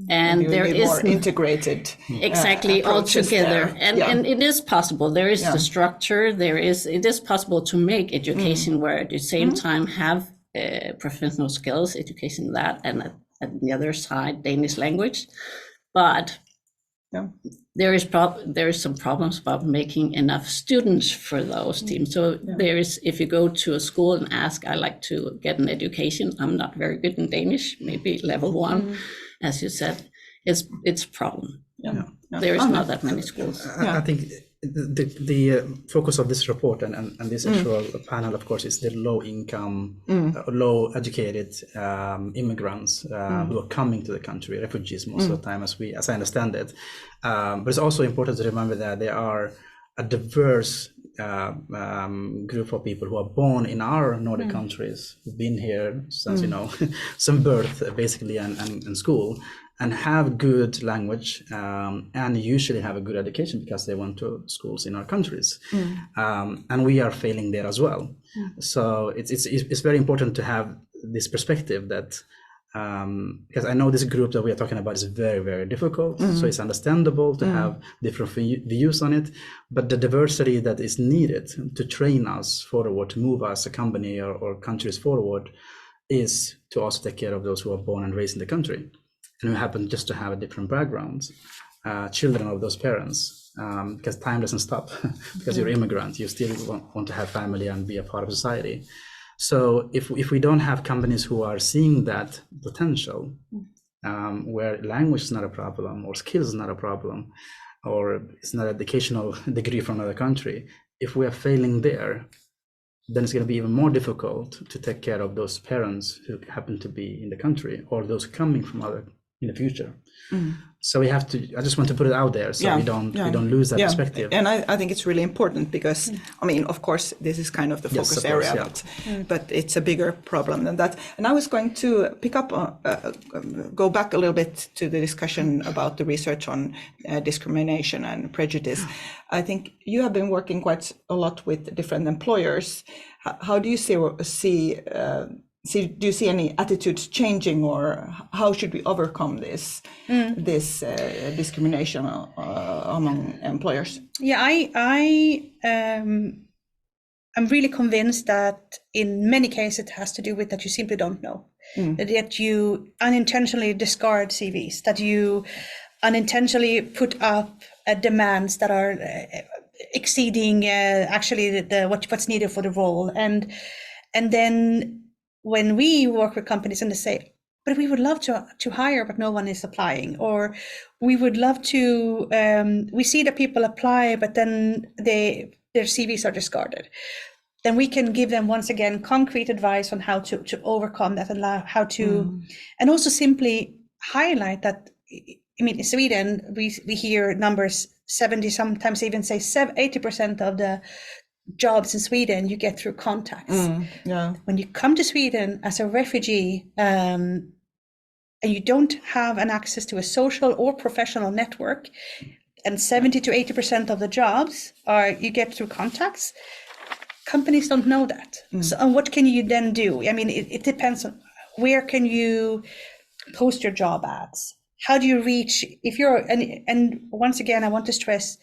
And there is more integrated exactly all together. And it is possible. There is the structure. It is possible to make education where at the same time have professional skills, education that, and at the other side, Danish language. But there is some problems about making enough students for those teams. So if you go to a school and ask, I like to get an education, I'm not very good in Danish, maybe level 1, as you said, it's a problem. There is not that many schools. I think the focus of this report and this actual panel, of course, is the low-income, low-educated immigrants who are coming to the country, refugees most of the time, as I understand it. But it's also important to remember that there are a diverse group of people who are born in our Nordic countries, who've been here since, some birth, basically, and school, and have good language and usually have a good education because they went to schools in our countries. And we are failing there as well. So it's very important to have this perspective that, because I know this group that we are talking about is very, very difficult. So it's understandable to have different views on it, but the diversity that is needed to train us forward, to move us, a company or countries forward, is to also take care of those who are born and raised in the country and who happen just to have a different background, children of those parents, because time doesn't stop. Because you're immigrant, you still want to have family and be a part of society. So if we don't have companies who are seeing that potential, where language is not a problem, or skills is not a problem, or it's not an educational degree from another country, if we are failing there, then it's going to be even more difficult to take care of those parents who happen to be in the country or those coming from other in the future. So we have to, I just want to put it out there so we don't lose that perspective. And I think it's really important because, I mean, of course, this is kind of the focus area, but it's a bigger problem than that. And I was going to pick up, go back a little bit to the discussion about the research on discrimination and prejudice. I think you have been working quite a lot with different employers. How do you do you see any attitudes changing, or how should we overcome this discrimination among employers? Yeah, I'm really convinced that in many cases it has to do with that you simply don't know, that you unintentionally discard CVs, that you unintentionally put up demands that are exceeding actually what's needed for the role, and then when we work with companies and they say, but we would love to hire, but no one is applying, or we would love to, we see that people apply, but then their CVs are discarded. Then we can give them, once again, concrete advice on how to overcome that and how to, and also simply highlight that, I mean, in Sweden, we hear numbers 70, sometimes even say 80% of the jobs in Sweden you get through contacts. When you come to Sweden as a refugee and you don't have an access to a social or professional network, and 70 to 80% of the jobs you get through contacts, companies don't know that. So, and what can you then do? I mean, it depends on where can you post your job ads? How do you reach, if you're, and once again, I want to stress,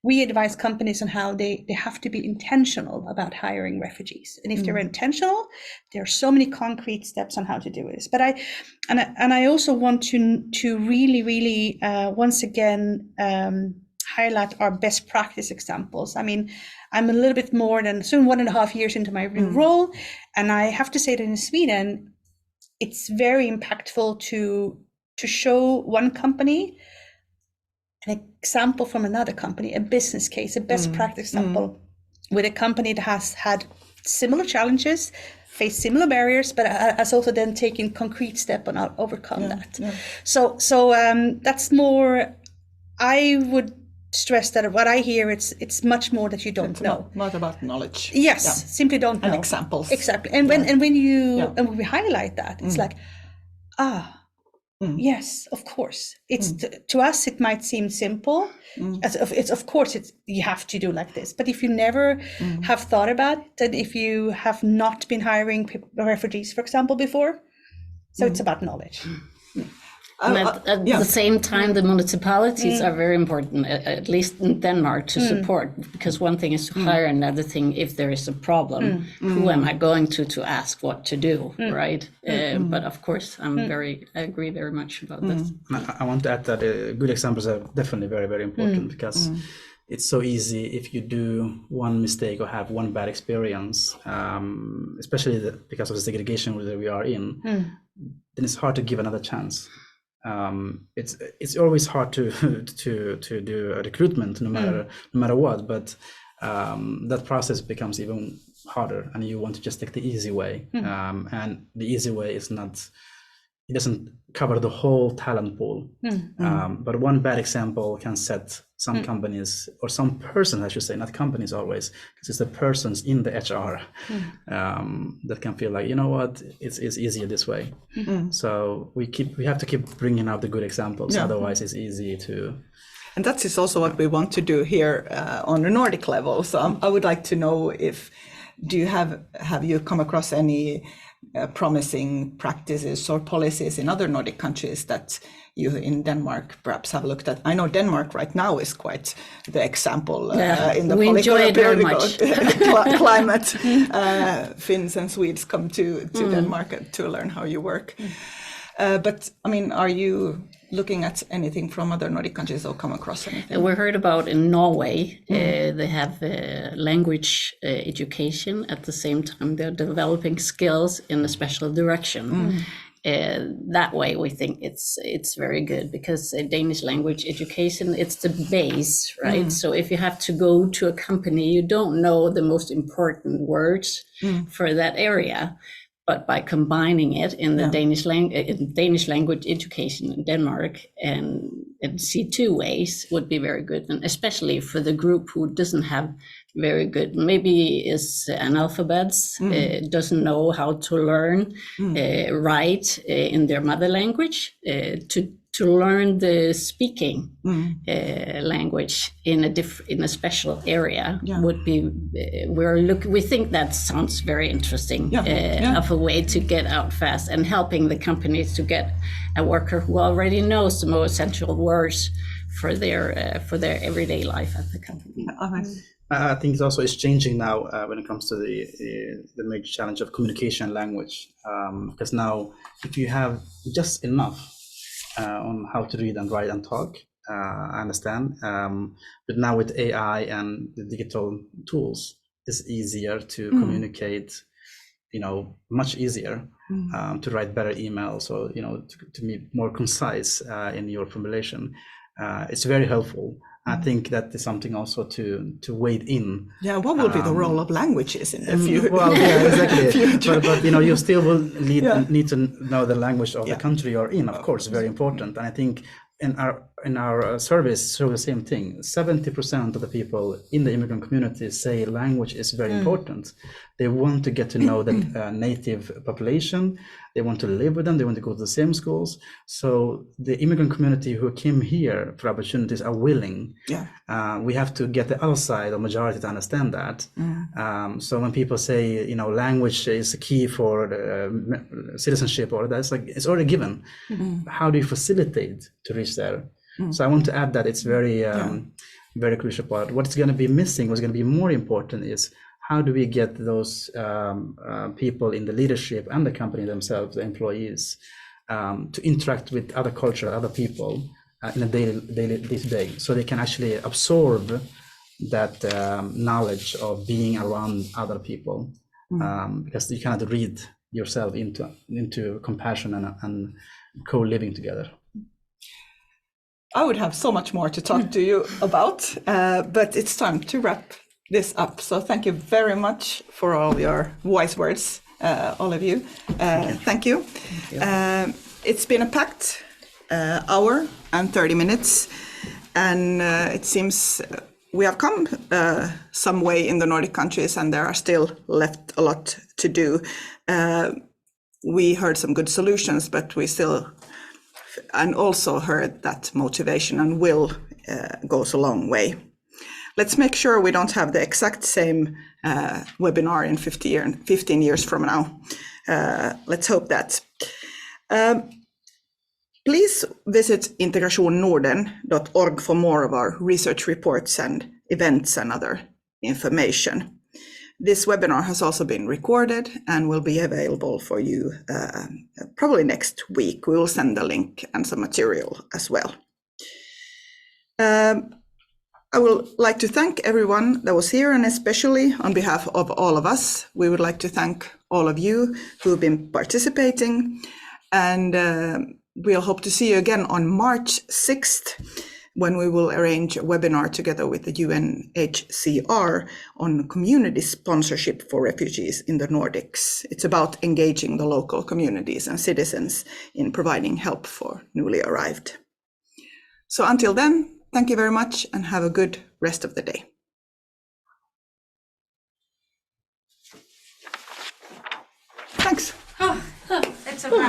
we advise companies on how they have to be intentional about hiring refugees. And if they're intentional, there are so many concrete steps on how to do this. But I also want to really, once again, highlight our best practice examples. I mean, I'm a little bit more than soon 1.5 years into my role. And I have to say that in Sweden, it's very impactful to show one company an example from another company, a business case, a best practice example with a company that has had similar challenges, face similar barriers, but has also then taken concrete step on how to overcome that. Yeah. So that's more. I would stress that what I hear, it's much more that you don't know. Not about knowledge. Yes, simply don't know. And examples. Exactly. And when we highlight that, it's like, yes, of course. It's to us it might seem simple. You have to do like this. But if you never have thought about it, and if you have not been hiring refugees, for example, before, so it's about knowledge. And at the same time, the municipalities are very important, at least in Denmark, to support, because one thing is to hire, another thing, if there is a problem, who am I going to ask what to do, right? But of course, I agree very much about this. I want to add that good examples are definitely very, very important, because it's so easy if you do one mistake or have one bad experience, especially because of the segregation that we are in, then it's hard to give another chance. It's always hard to do a recruitment no matter what, but that process becomes even harder, and you want to just take the easy way. And the easy way is not, it doesn't cover the whole talent pool. But one bad example can set some companies, or some person, I should say, not companies always, because it's the persons in the HR that can feel like, you know what, it's easier this way. So we have to keep bringing out the good examples. Otherwise it's easy to. And that is also what we want to do here on the Nordic level. So I would like to know have you come across any promising practices or policies in other Nordic countries that you in Denmark perhaps have looked at? I know Denmark right now is quite the example in the political climate. Finns and Swedes come to Denmark to learn how you work. But I mean, are you looking at anything from other Nordic countries or come across anything? We heard about in Norway, they have language education. At the same time, they're developing skills in a special direction. That way, we think it's very good, because Danish language education, it's the base, right? So if you have to go to a company, you don't know the most important words for that area. But by combining it in the Danish language education in Denmark and C2 ways would be very good, and especially for the group who doesn't have very good, maybe is analphabets, doesn't know how to learn, write in their mother language, to learn the speaking language in a special area would be. We think that sounds very interesting of a way to get out fast, and helping the companies to get a worker who already knows the most essential words for their everyday life at the company. I think it's changing now when it comes to the major challenge of communication language, because now if you have just enough on how to read and write and talk, I understand, but now with AI and the digital tools, it's easier to communicate, much easier, to write better emails, or to be more concise in your formulation. It's very helpful. I think that is something also to wade in. Yeah, what will be the role of languages in the future? Well, yeah, exactly. but you still will need to know the language of the country you're in. Of course, very important. And I think in our surveys show the same thing. 70% of the people in the immigrant community say language is very important. They want to get to know the native population. They want to live with them. They want to go to the same schools. So the immigrant community who came here for opportunities are willing. We have to get the other side or majority to understand that. So when people say, language is the key for citizenship, or that's like, it's already given. How do you facilitate to reach there? So I want to add that it's very, very crucial part. What's going to be missing, what's going to be more important is how do we get those people in the leadership and the company themselves, the employees, to interact with other culture, other people in a daily day, so they can actually absorb that knowledge of being around other people, because you cannot read yourself into compassion and co-living together. I would have so much more to talk to you about, but it's time to wrap this up. So thank you very much for all your wise words all of you. Thank you. It's been a packed hour and 30 minutes, and it seems we have come some way in the Nordic countries, and there are still left a lot to do. We heard some good solutions, but we still, and also heard that motivation and will goes a long way. Let's make sure we don't have the exact same webinar in 15 years from now. Let's hope that. Please visit integrationnorden.org for more of our research reports and events and other information. This webinar has also been recorded and will be available for you probably next week. We will send the link and some material as well. I would like to thank everyone that was here, and especially on behalf of all of us, we would like to thank all of you who have been participating. And we'll hope to see you again on March 6th, when we will arrange a webinar together with the UNHCR on community sponsorship for refugees in the Nordics. It's about engaging the local communities and citizens in providing help for newly arrived. So until then, thank you very much and have a good rest of the day. Thanks. It's a